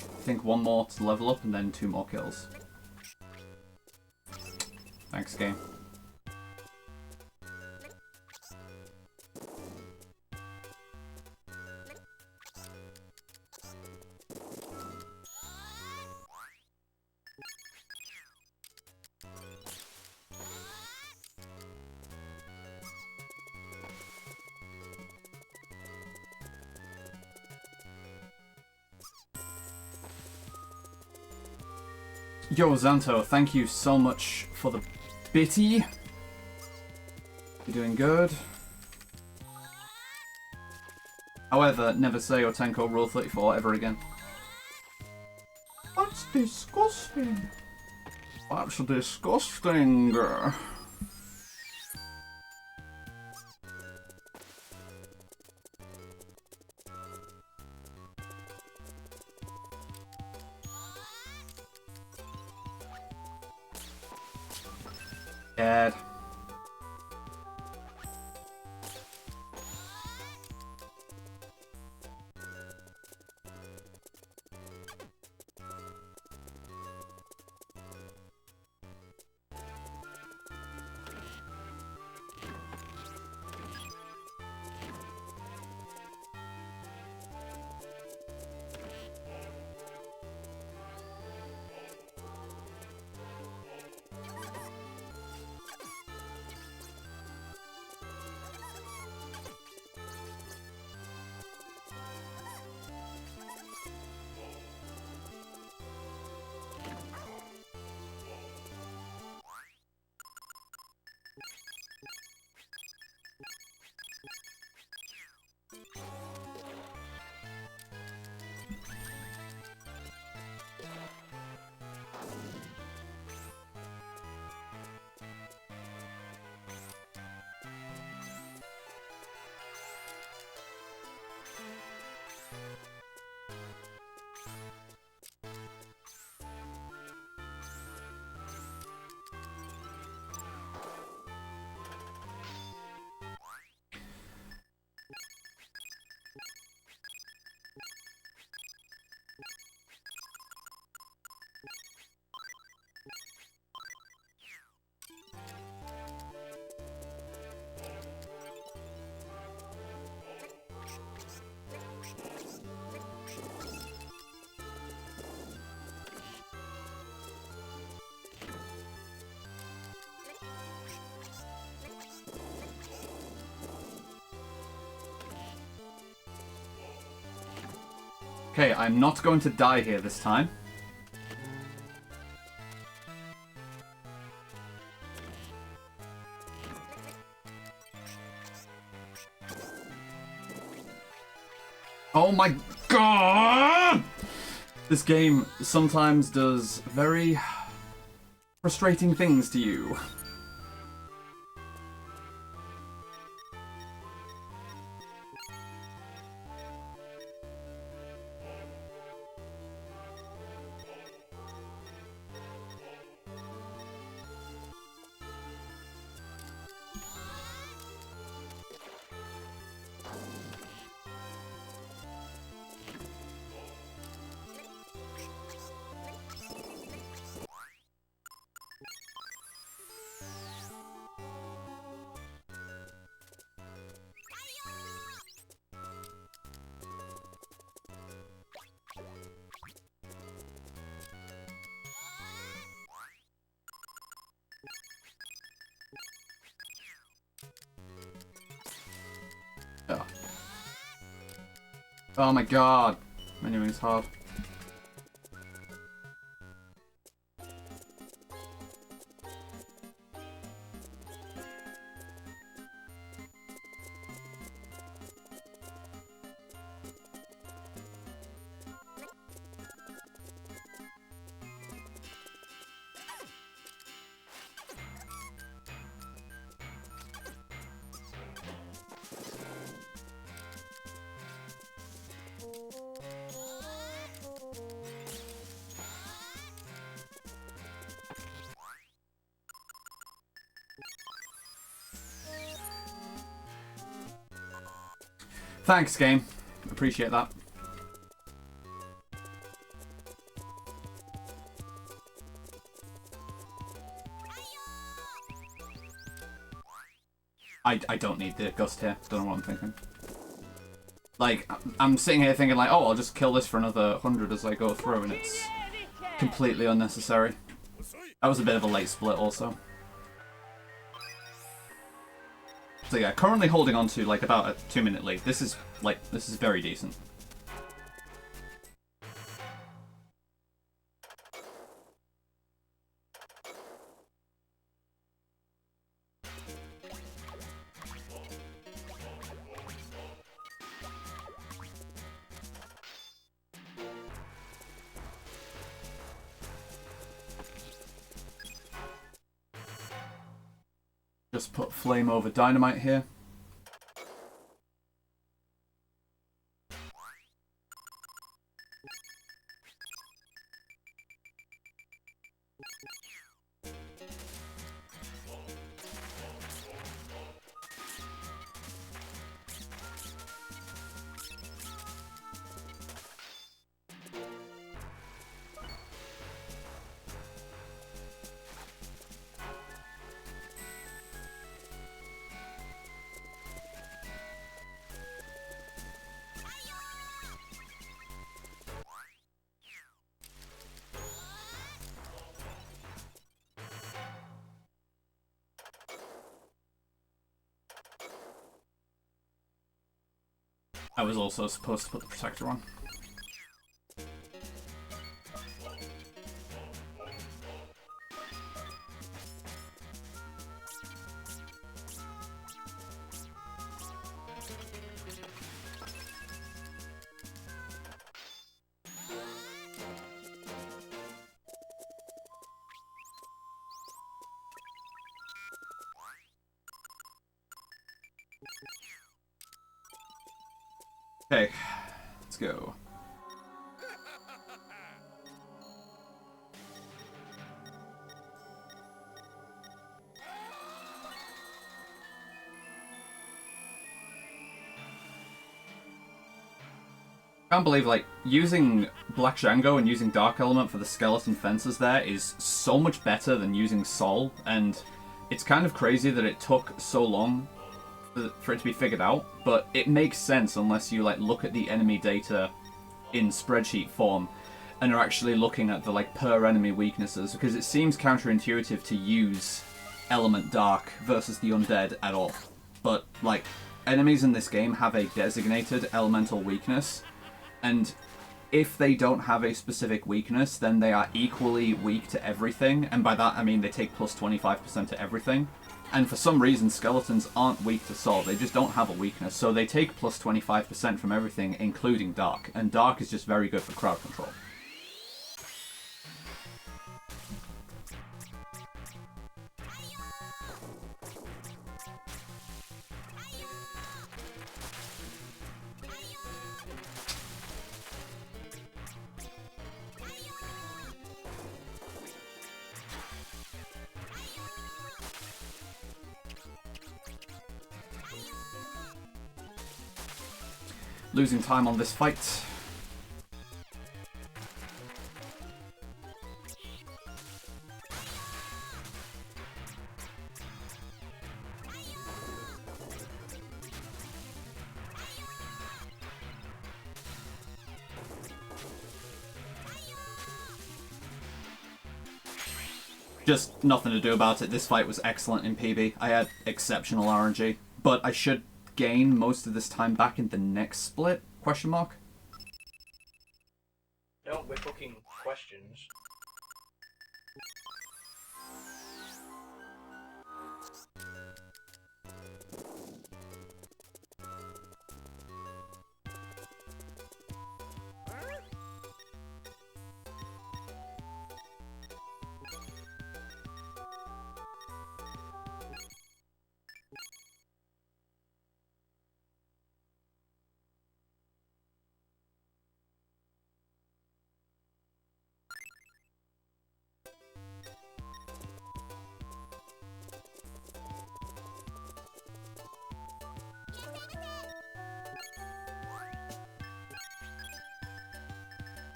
I think one more to level up and then 2 more kills. Thanks, game. Yo, Zanto, thank you so much for the bitty. You're doing good. However, never say or Tenko Rule 34 ever again. That's disgusting. That's disgusting. Dead. Okay, I'm not going to die here this time. Oh my god! This game sometimes does very frustrating things to you. Oh. Oh my god. Menuing is hard. Thanks, game. Appreciate that. I don't need the gust here. Don't know what I'm thinking. Like, I'm sitting here thinking like, oh, I'll just kill this for another 100 as I go through, and it's completely unnecessary. That was a bit of a late split also. So yeah, currently holding on to like about a 2-minute lead. This is very decent. Just put flame over dynamite here. I was also supposed to put the protector on. Okay, let's go. I can't believe, like, using Black Django and using Dark Element for the skeleton fences there is so much better than using Sol, and it's kind of crazy that it took so long for it to be figured out, but it makes sense unless you like look at the enemy data in spreadsheet form and are actually looking at the like per enemy weaknesses, because it seems counterintuitive to use Element Dark versus the Undead at all. But like enemies in this game have a designated elemental weakness, and if they don't have a specific weakness, then they are equally weak to everything, and by that I mean they take plus 25% to everything. And for some reason, skeletons aren't weak to sword, they just don't have a weakness, so they take plus 25% from everything, including dark, and dark is just very good for crowd control. Losing time on this fight. Just nothing to do about it. This fight was excellent in PB. I had exceptional RNG, but I should gain most of this time back in the next split? Question mark? Don't be fucking questions.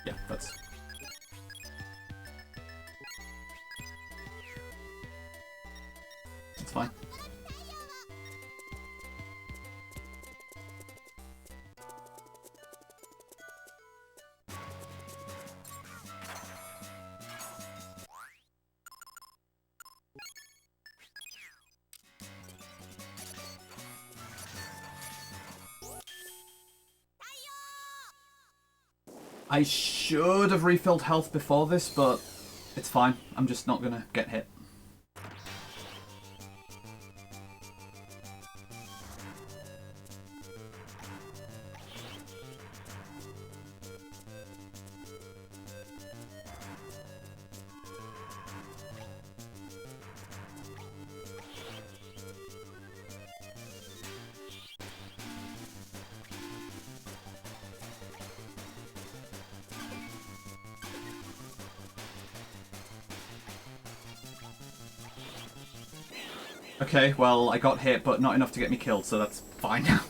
Yeah, that's... It's fine. I should have refilled health before this, but it's fine. I'm just not gonna get hit. Okay, well, I got hit, but not enough to get me killed, so that's fine now.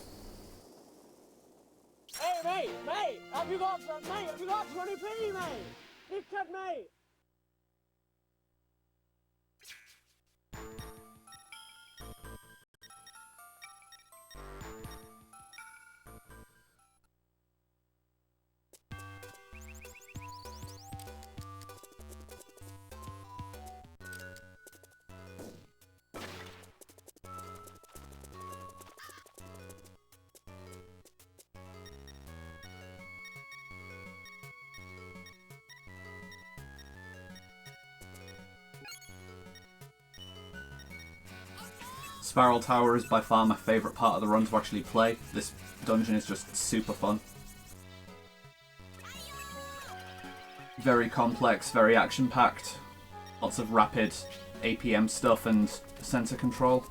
Hey, mate, have you got 20p, mate? Look at me. Spiral Tower is by far my favourite part of the run to actually play. This dungeon is just super fun. Very complex, very action-packed. Lots of rapid APM stuff and sensor control.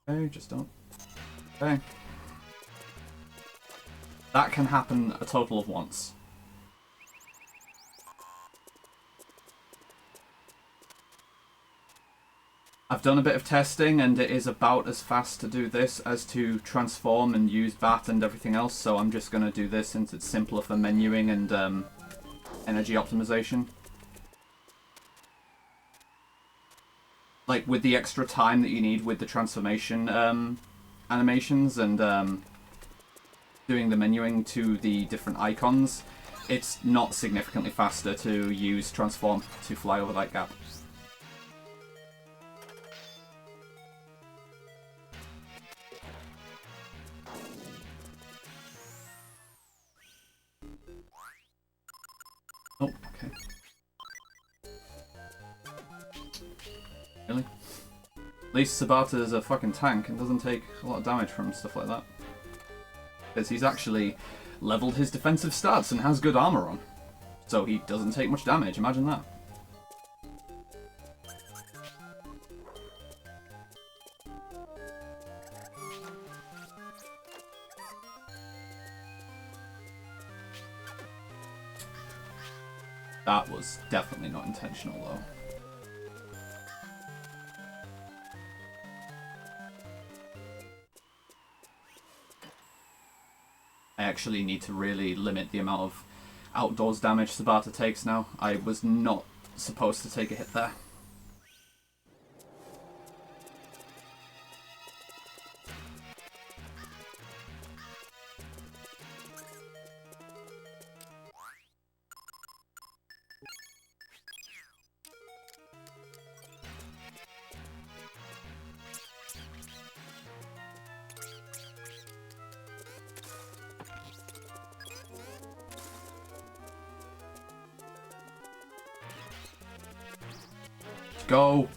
Okay, just don't. Okay. That can happen a total of once. I've done a bit of testing and it is about as fast to do this as to transform and use BAT and everything else, so I'm just going to do this since it's simpler for menuing and energy optimization. Like with the extra time that you need with the transformation animations and doing the menuing to the different icons, it's not significantly faster to use transform to fly over that gap. Really? At least Sabata's a fucking tank and doesn't take a lot of damage from stuff like that. Because he's actually leveled his defensive stats and has good armor on. So he doesn't take much damage, imagine that. That was definitely not intentional though. I actually need to really limit the amount of outdoors damage Sabata takes now. I was not supposed to take a hit there. Go!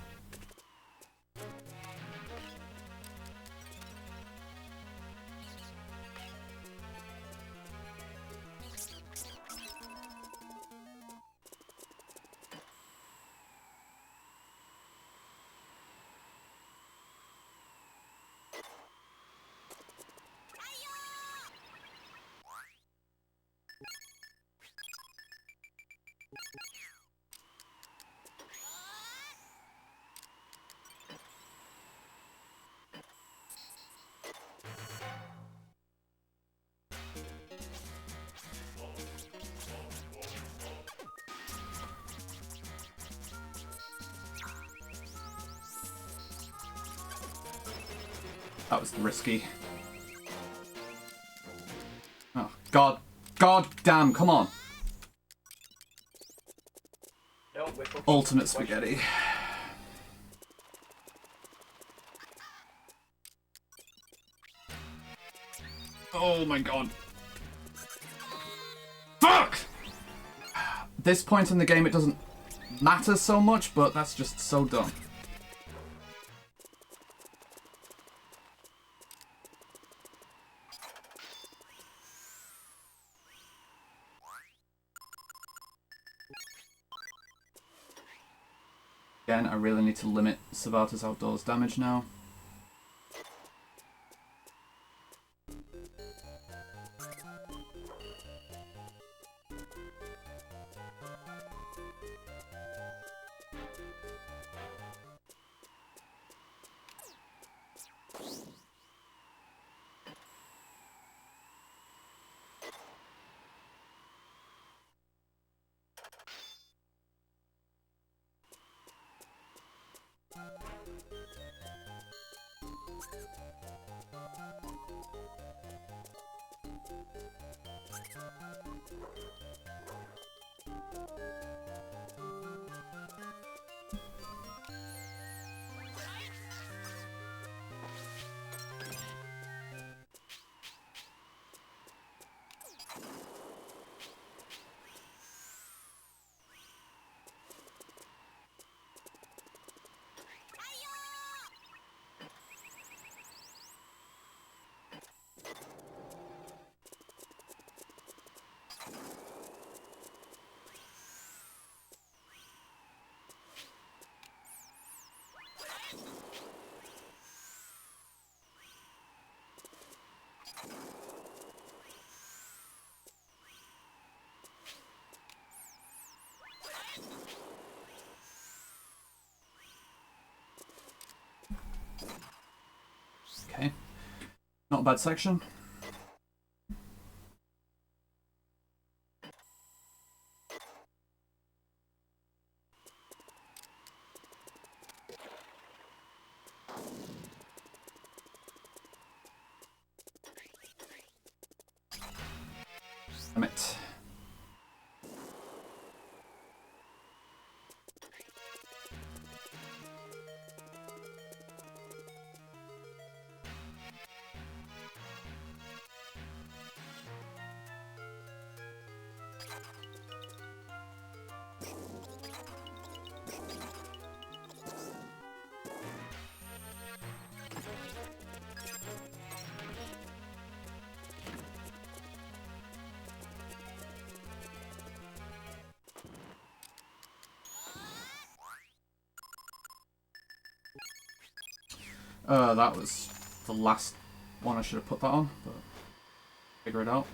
That was risky. Oh, God. God damn, come on. No, we're cooking Ultimate questions. spaghetti. Oh my god. Fuck! This point in the game it doesn't matter so much, but that's just so dumb. Again, I really need to limit Sabata's outdoors damage now. Okay. Not a bad section. Damn it. That was the last one I should have put that on, but figure it out.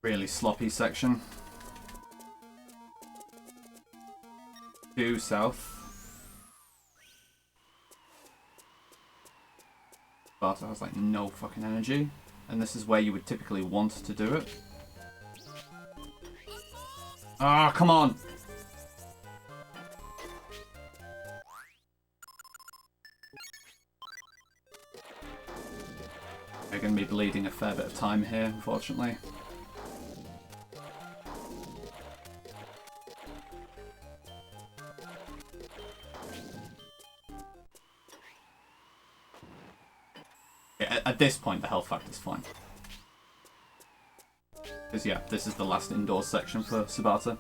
Really sloppy section. Due south. Sparta has like no fucking energy, and this is where you would typically want to do it. Ah, come on! You're going to be bleeding a fair bit of time here, unfortunately. At this point, the health factor's fine. Because, yeah, this is the last indoors section for Sabata.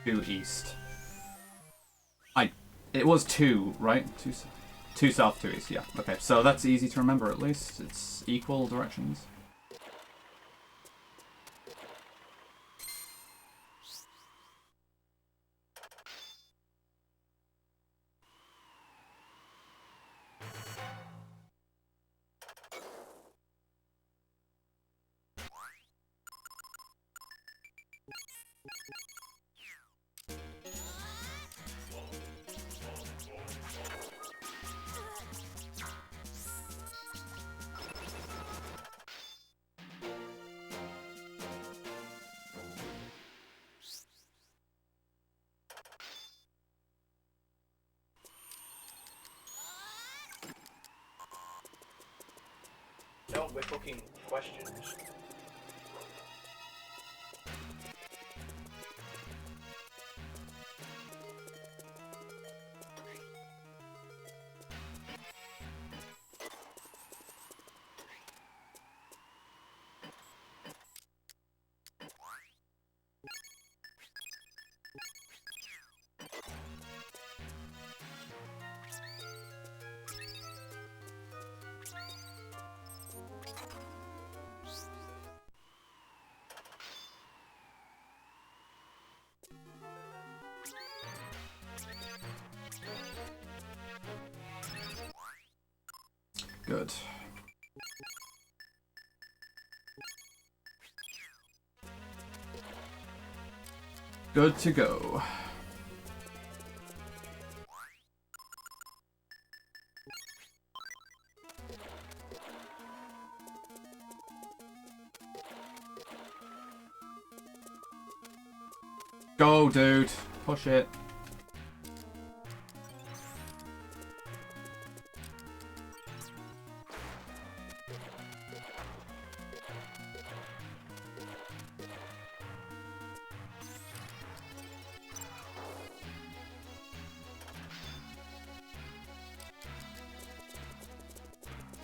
Due east. It was 2, right? 2 south, 2 east, yeah. Okay, so that's easy to remember at least. It's equal directions. No, we're fucking questions. Good. Good to go. Go, dude. Push it.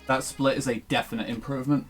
That split is a definite improvement.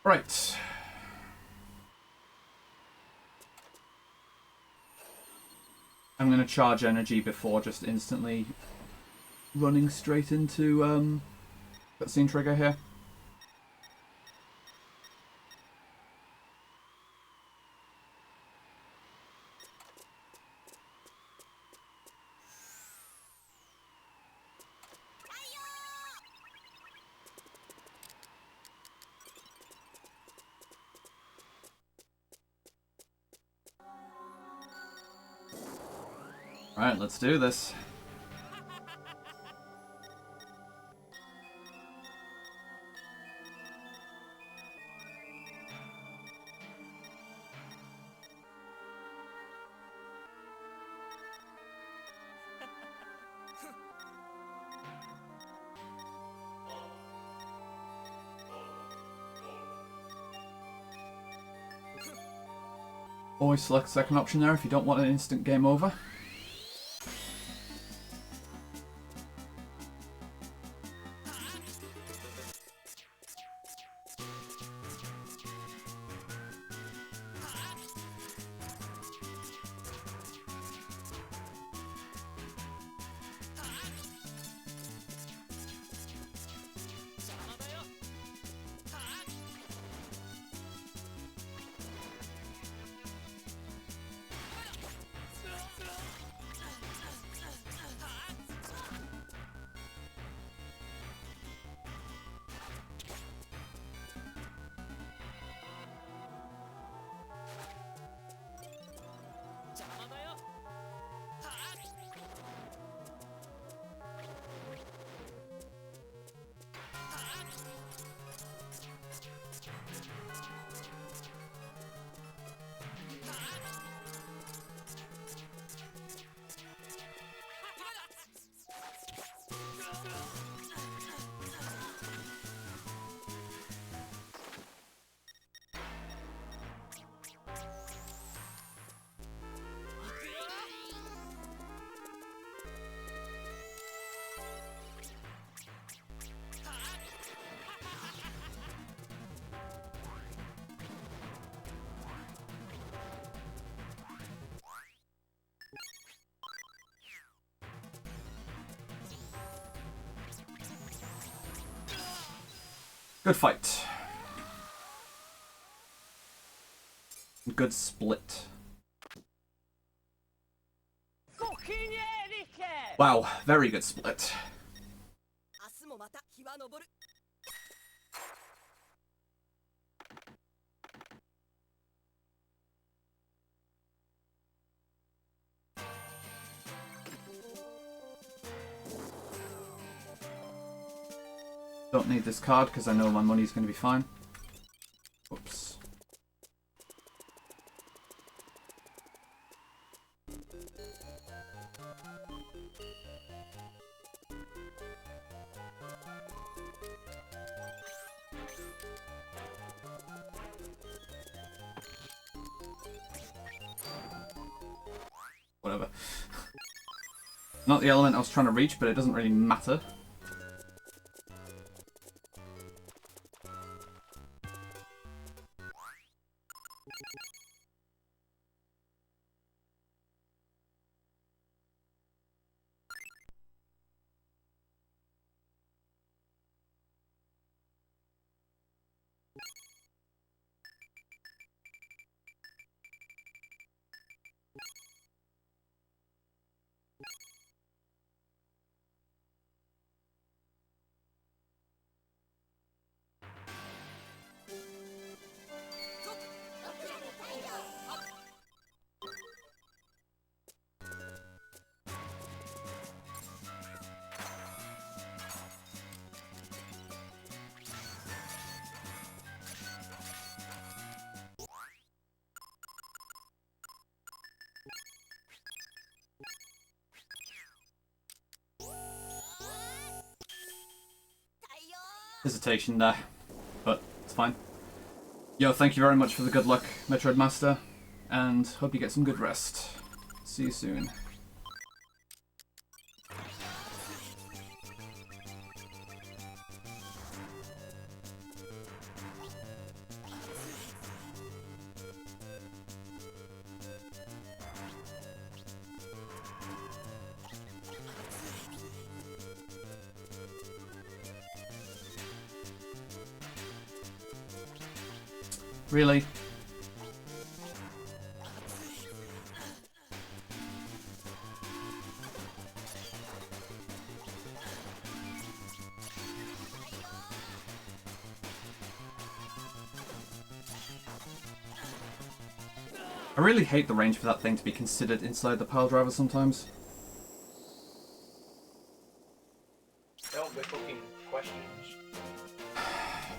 Right. I'm going to charge energy before just instantly running straight into cutscene trigger here. Alright, let's do this. Always select the second option there if you don't want an instant game over. Good fight. Good split. Wow, very good split. Don't need this card because I know my money's going to be fine. Oops. Whatever. Not the element I was trying to reach, but it doesn't really matter. Hesitation there, but it's fine. Yo, thank you very much for the good luck, Metroid Master, and hope you get some good rest. See you soon. Really? I really hate the range for that thing to be considered inside the pile driver sometimes. No, we're cooking questions.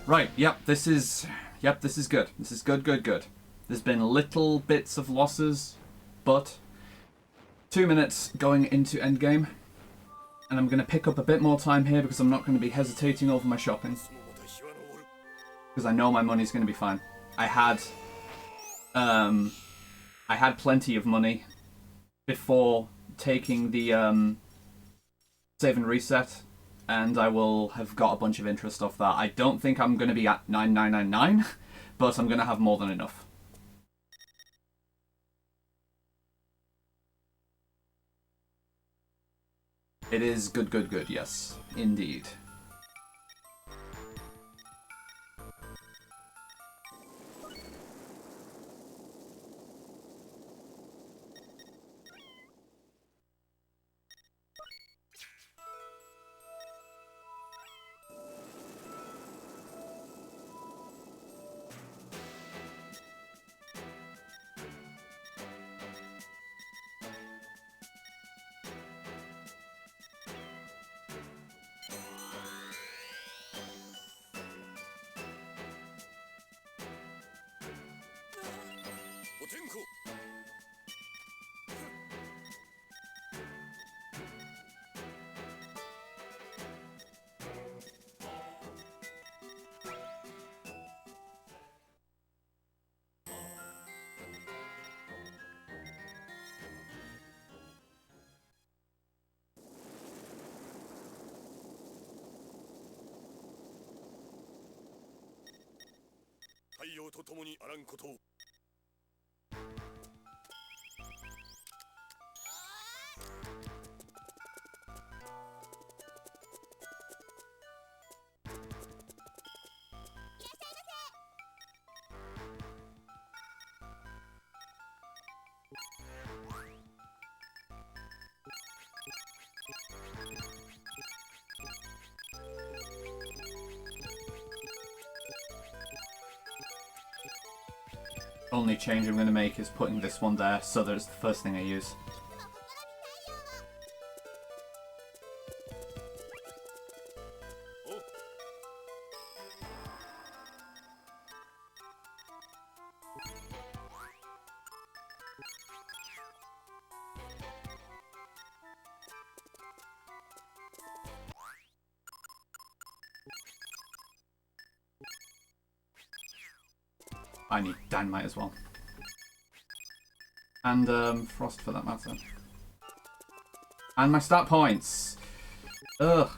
Right, yep, this is good. This is good. There's been little bits of losses, but 2 minutes going into endgame, and I'm going to pick up a bit more time here because I'm not going to be hesitating over my shopping. Because I know my money's going to be fine. I had I had plenty of money before taking the save and reset, and I will have got a bunch of interest off that. I don't think I'm going to be at 9999, but I'm going to have more than enough. It is good, good, good, yes, indeed. Only change I'm going to make is putting this one there, so that it's the first thing I use. I need dynamite as well. And frost for that matter. And my stat points! Ugh.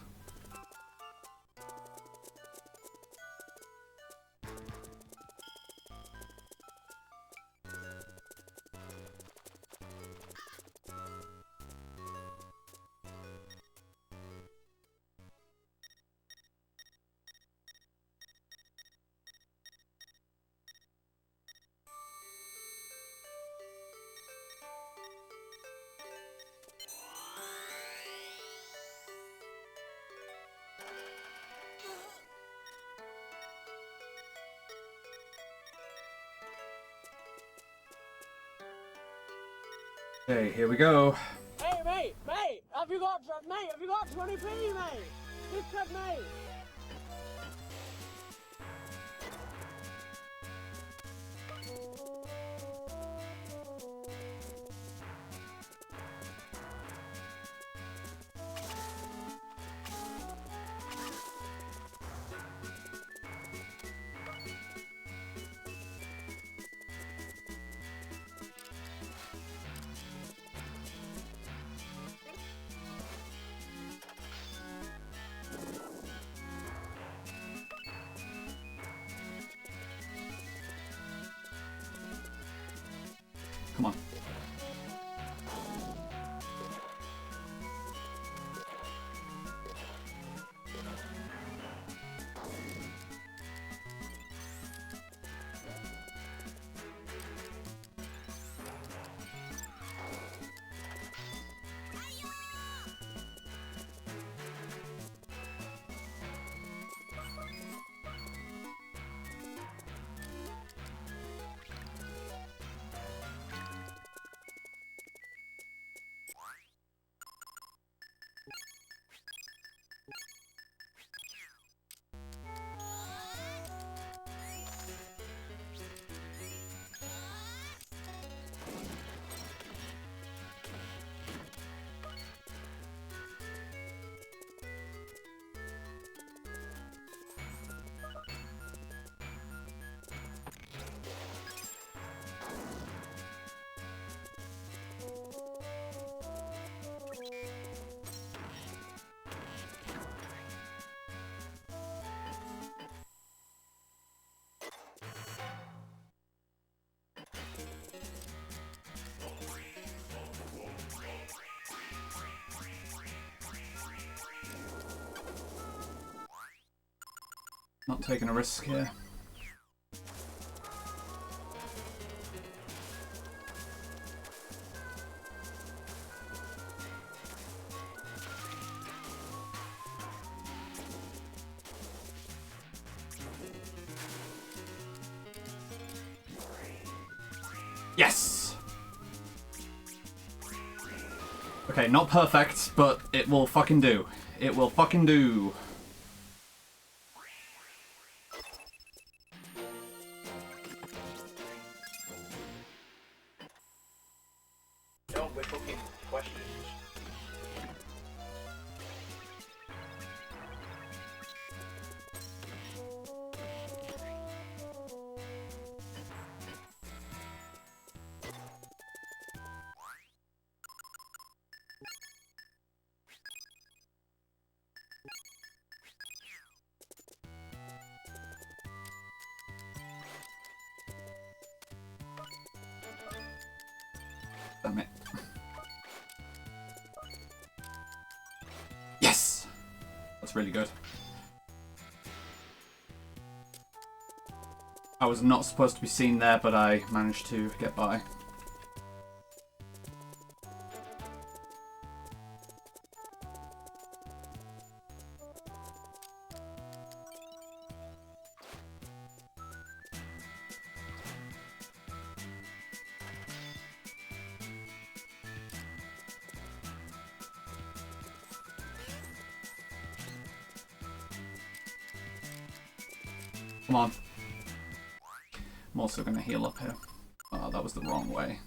Okay, here we go. Hey, mate, have you got 20p, mate? Just said, mate. Come on. Not taking a risk here. Yes! Okay, not perfect, but it will fucking do. It will fucking do. Don't be fucking questions. Damn it. Yes! That's really good. I was not supposed to be seen there, but I managed to get by. Come on. I'm also going to heal up here. Oh, that was the wrong way.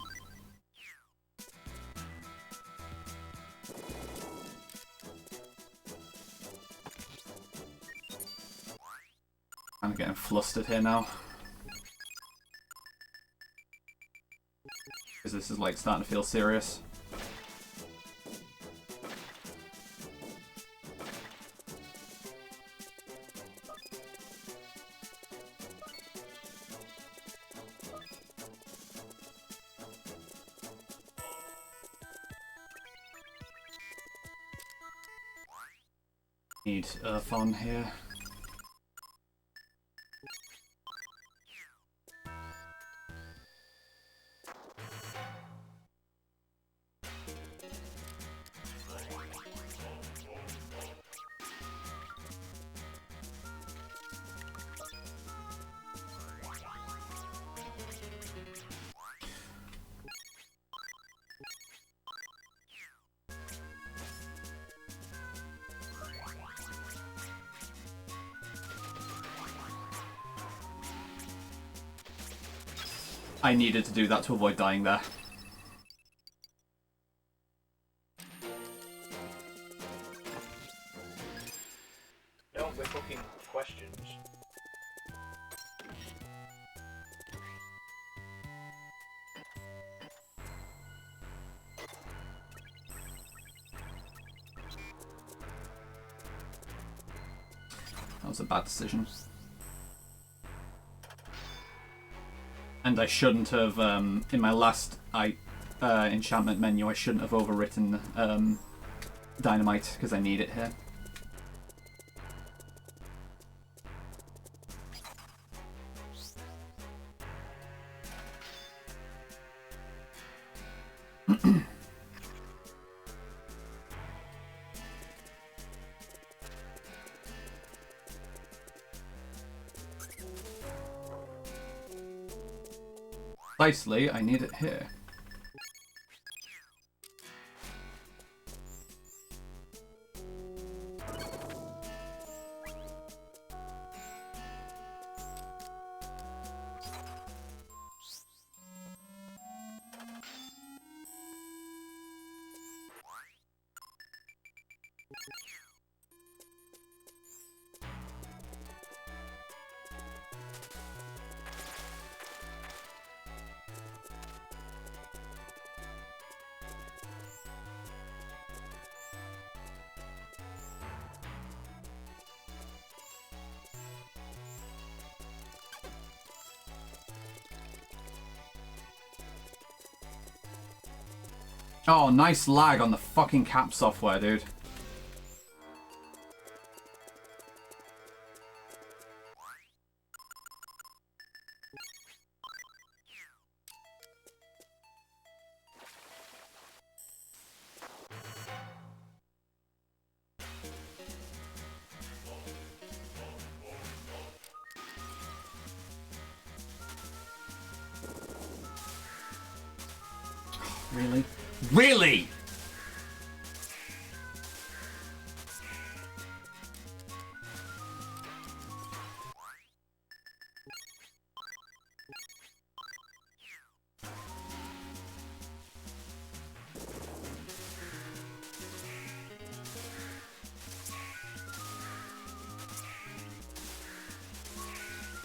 I'm getting flustered here now. Because this is like starting to feel serious. Need earth on here. I needed to do that to avoid dying there. Don't be fucking questions. That was a bad decision. And I shouldn't have, in my last enchantment menu, I shouldn't have overwritten dynamite, because I need it here. Precisely, I need it here. Oh, nice lag on the fucking cap software, dude. Really? Really?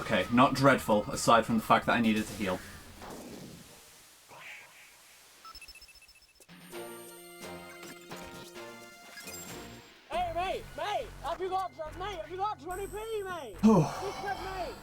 Okay, not dreadful, aside from the fact that I needed to heal. Hey, mate, have you got 20p, mate? Oh. He said, mate.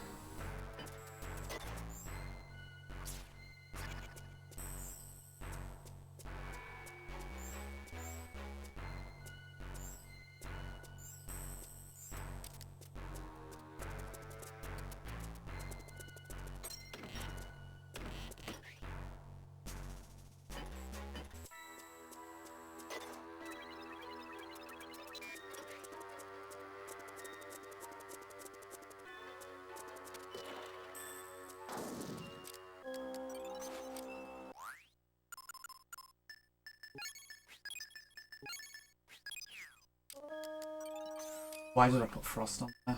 Why did I put Frost on there?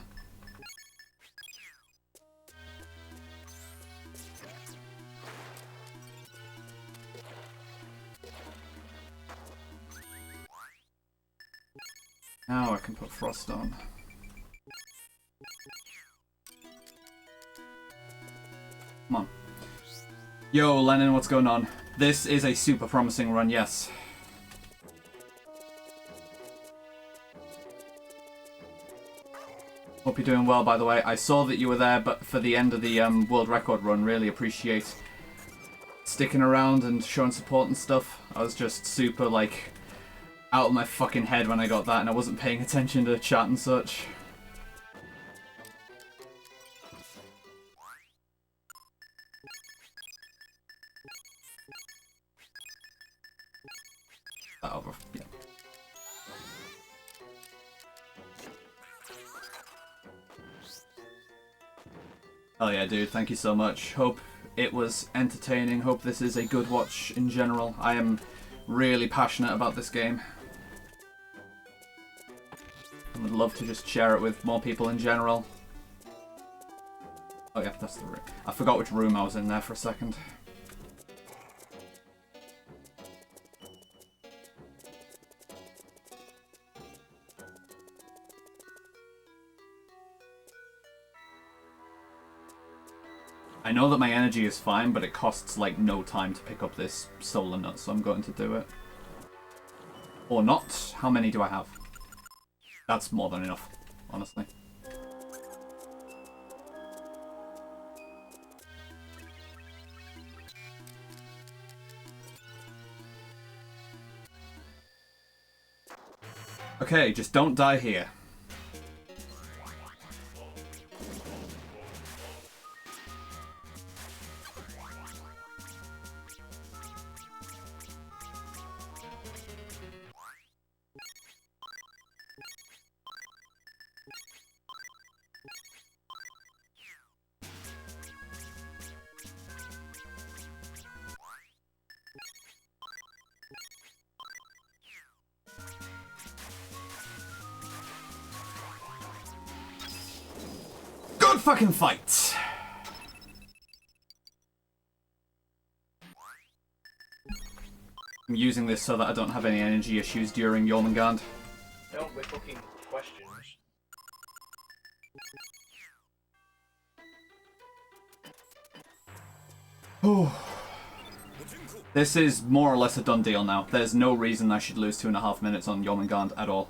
Now I can put Frost on. Come on. Yo, Lennon, what's going on? This is a super promising run, yes. Hope you're doing well, by the way. I saw that you were there, but for the end of the world record run, really appreciate sticking around and showing support and stuff. I was just super, like, out of my fucking head when I got that, and I wasn't paying attention to chat and such. Over, yeah. Oh yeah, dude, thank you so much. Hope it was entertaining. Hope this is a good watch in general. I am really passionate about this game. I would love to just share it with more people in general. Oh yeah, that's the room. I forgot which room I was in there for a second. I know that my energy is fine, but it costs like no time to pick up this solar nut, so I'm going to do it. Or not. How many do I have? That's more than enough, honestly. Okay, just don't die here. Good fucking fight! I'm using this so that I don't have any energy issues during Jormungand. Don't be fucking questions. This is more or less a done deal now. There's no reason I should lose 2.5 minutes on Jormungand at all.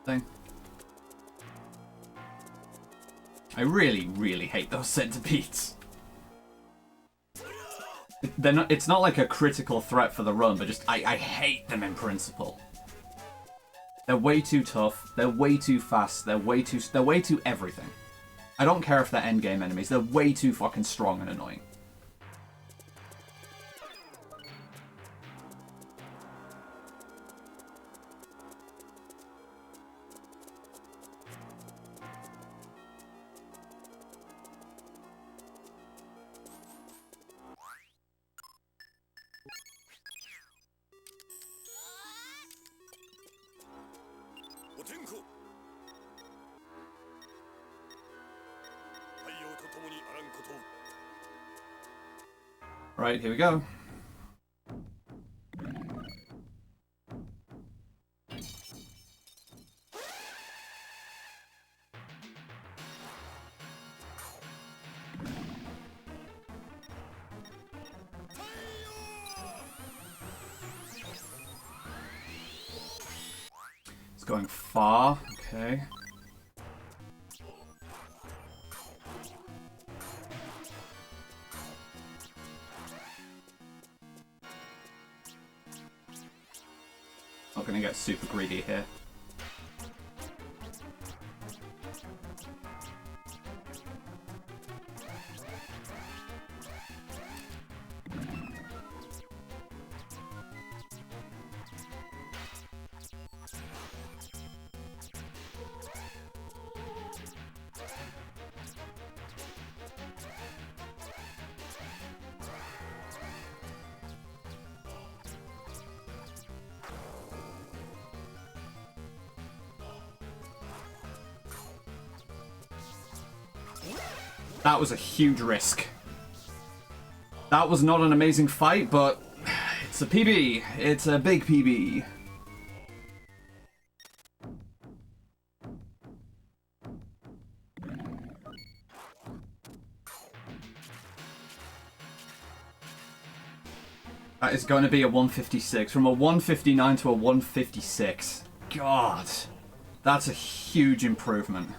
thing. I really, really hate those centipedes. They're not, it's not like a critical threat for the run, but just I hate them in principle. They're way too tough, they're way too fast, they're way too everything. I don't care if they're endgame enemies, they're way too fucking strong and annoying. Right, here we go. It's going far, okay. Not gonna get super greedy here. That was a huge risk. That was not an amazing fight, but it's a PB. It's a big PB. That is going to be a 156. From a 159 to a 156. God. That's a huge improvement.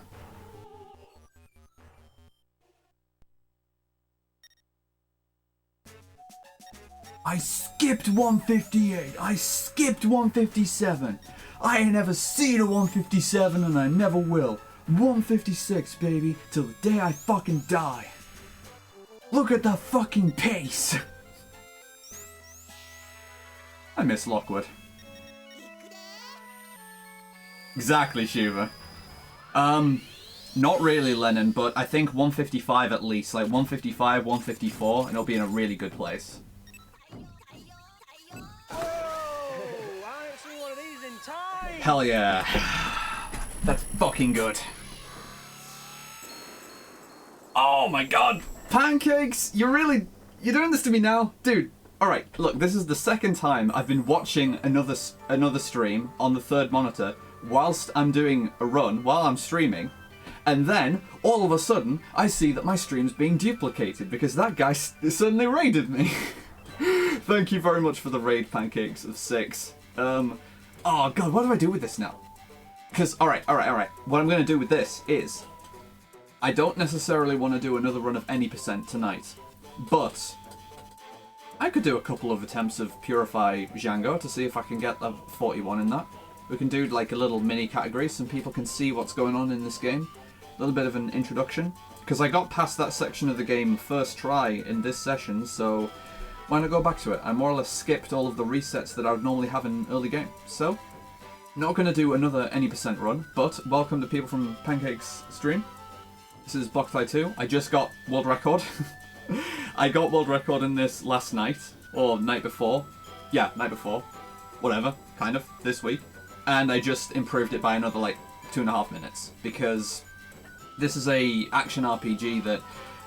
I skipped 158. I skipped 157. I ain't never seen a 157 and I never will. 156, baby, till the day I fucking die. Look at the fucking pace. I miss Lockwood. Exactly, Shiva. Not really, Lennon, but I think 155 at least. Like 155, 154, and it'll be in a really good place. Hell yeah. That's fucking good. Oh my god. Pancakes, you're doing this to me now? Dude, alright, look, this is the second time I've been watching another stream on the third monitor whilst I'm doing a run, while I'm streaming, and then, all of a sudden, I see that my stream's being duplicated because that guy suddenly raided me. Thank you very much for the raid, Pancakes of 6. Oh god, what do I do with this now? Because, alright. What I'm going to do with this is, I don't necessarily want to do another run of any percent tonight, but I could do a couple of attempts of Purify Django to see if I can get level 41 in that. We can do like a little mini category so people can see what's going on in this game. A little bit of an introduction. Because I got past that section of the game first try in this session, so why not go back to it? I more or less skipped all of the resets that I would normally have in early game. So, not going to do another any percent run, but welcome to people from Pancake's stream. This is Boktai 2. I just got world record. I got world record in this last night, or night before. Yeah, night before. Whatever, kind of, this week. And I just improved it by another like 2.5 minutes, because this is a action RPG that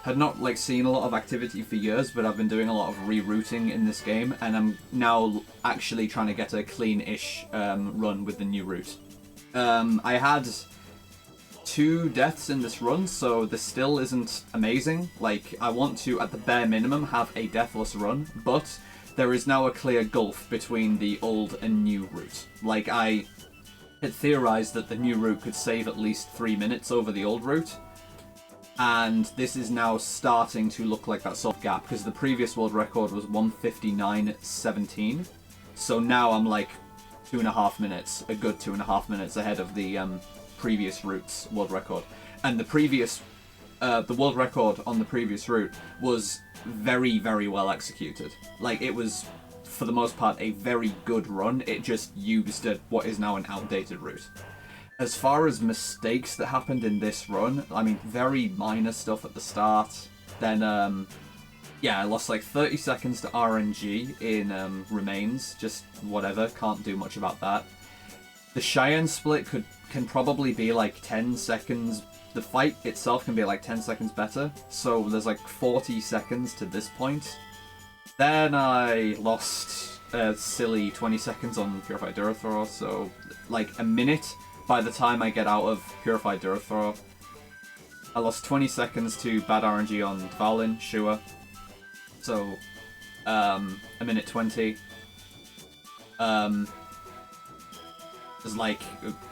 had not like seen a lot of activity for years, but I've been doing a lot of rerouting in this game, and I'm now actually trying to get a clean-ish run with the new route. I had 2 deaths in this run, so this still isn't amazing. Like, I want to, at the bare minimum, have a deathless run, but there is now a clear gulf between the old and new route. Like, had theorized that the new route could save at least 3 minutes over the old route. And this is now starting to look like that sort of gap, because the previous world record was 1:59.17. So now I'm like 2.5 minutes, a good 2.5 minutes ahead of the previous route's world record. And the world record on the previous route was very, very well executed. Like, it was, for the most part, a very good run. It just used what is now an outdated route. As far as mistakes that happened in this run, I mean, very minor stuff at the start. Then, yeah, I lost like 30 seconds to RNG in Remains. Just whatever, can't do much about that. The Cheyenne split can probably be like 10 seconds. The fight itself can be like 10 seconds better. So there's like 40 seconds to this point. Then I lost a silly 20 seconds on Purified Durithor, so like a minute by the time I get out of Purified Durithor. I lost 20 seconds to bad RNG on Dvalin, Shua. So, a minute 20. There's like,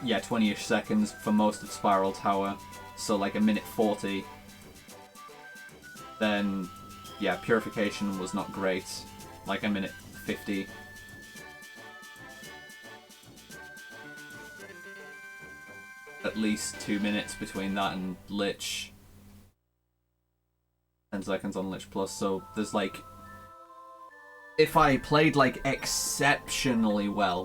yeah, 20-ish seconds for most of Spiral Tower. So like a minute 40. Then, yeah, Purification was not great. Like a minute 50. At least 2 minutes between that and Lich. 10 seconds on Lich Plus, so there's like... If I played like exceptionally well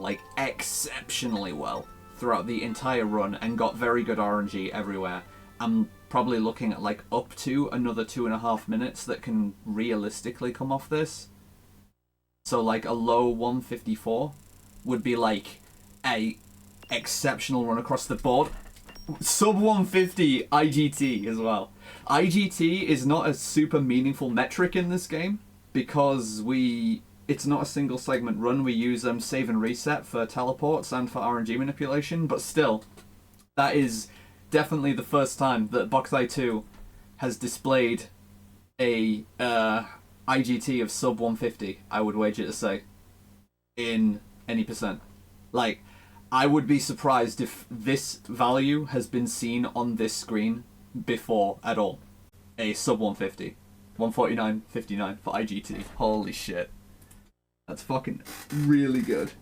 throughout the entire run and got very good RNG everywhere, I'm probably looking at like up to another 2.5 minutes that can realistically come off this. So like a low 154 would be like a exceptional run across the board. Sub 150 IGT as well. IGT is not a super meaningful metric in this game because it's not a single segment run. We use save and reset for teleports and for RNG manipulation, but still, that is definitely the first time that Boktai 2 has displayed a IGT of sub 150, I would wager to say, in any percent. Like, I would be surprised if this value has been seen on this screen before at all. A sub 150. 149.59 for IGT. Holy shit. That's fucking really good.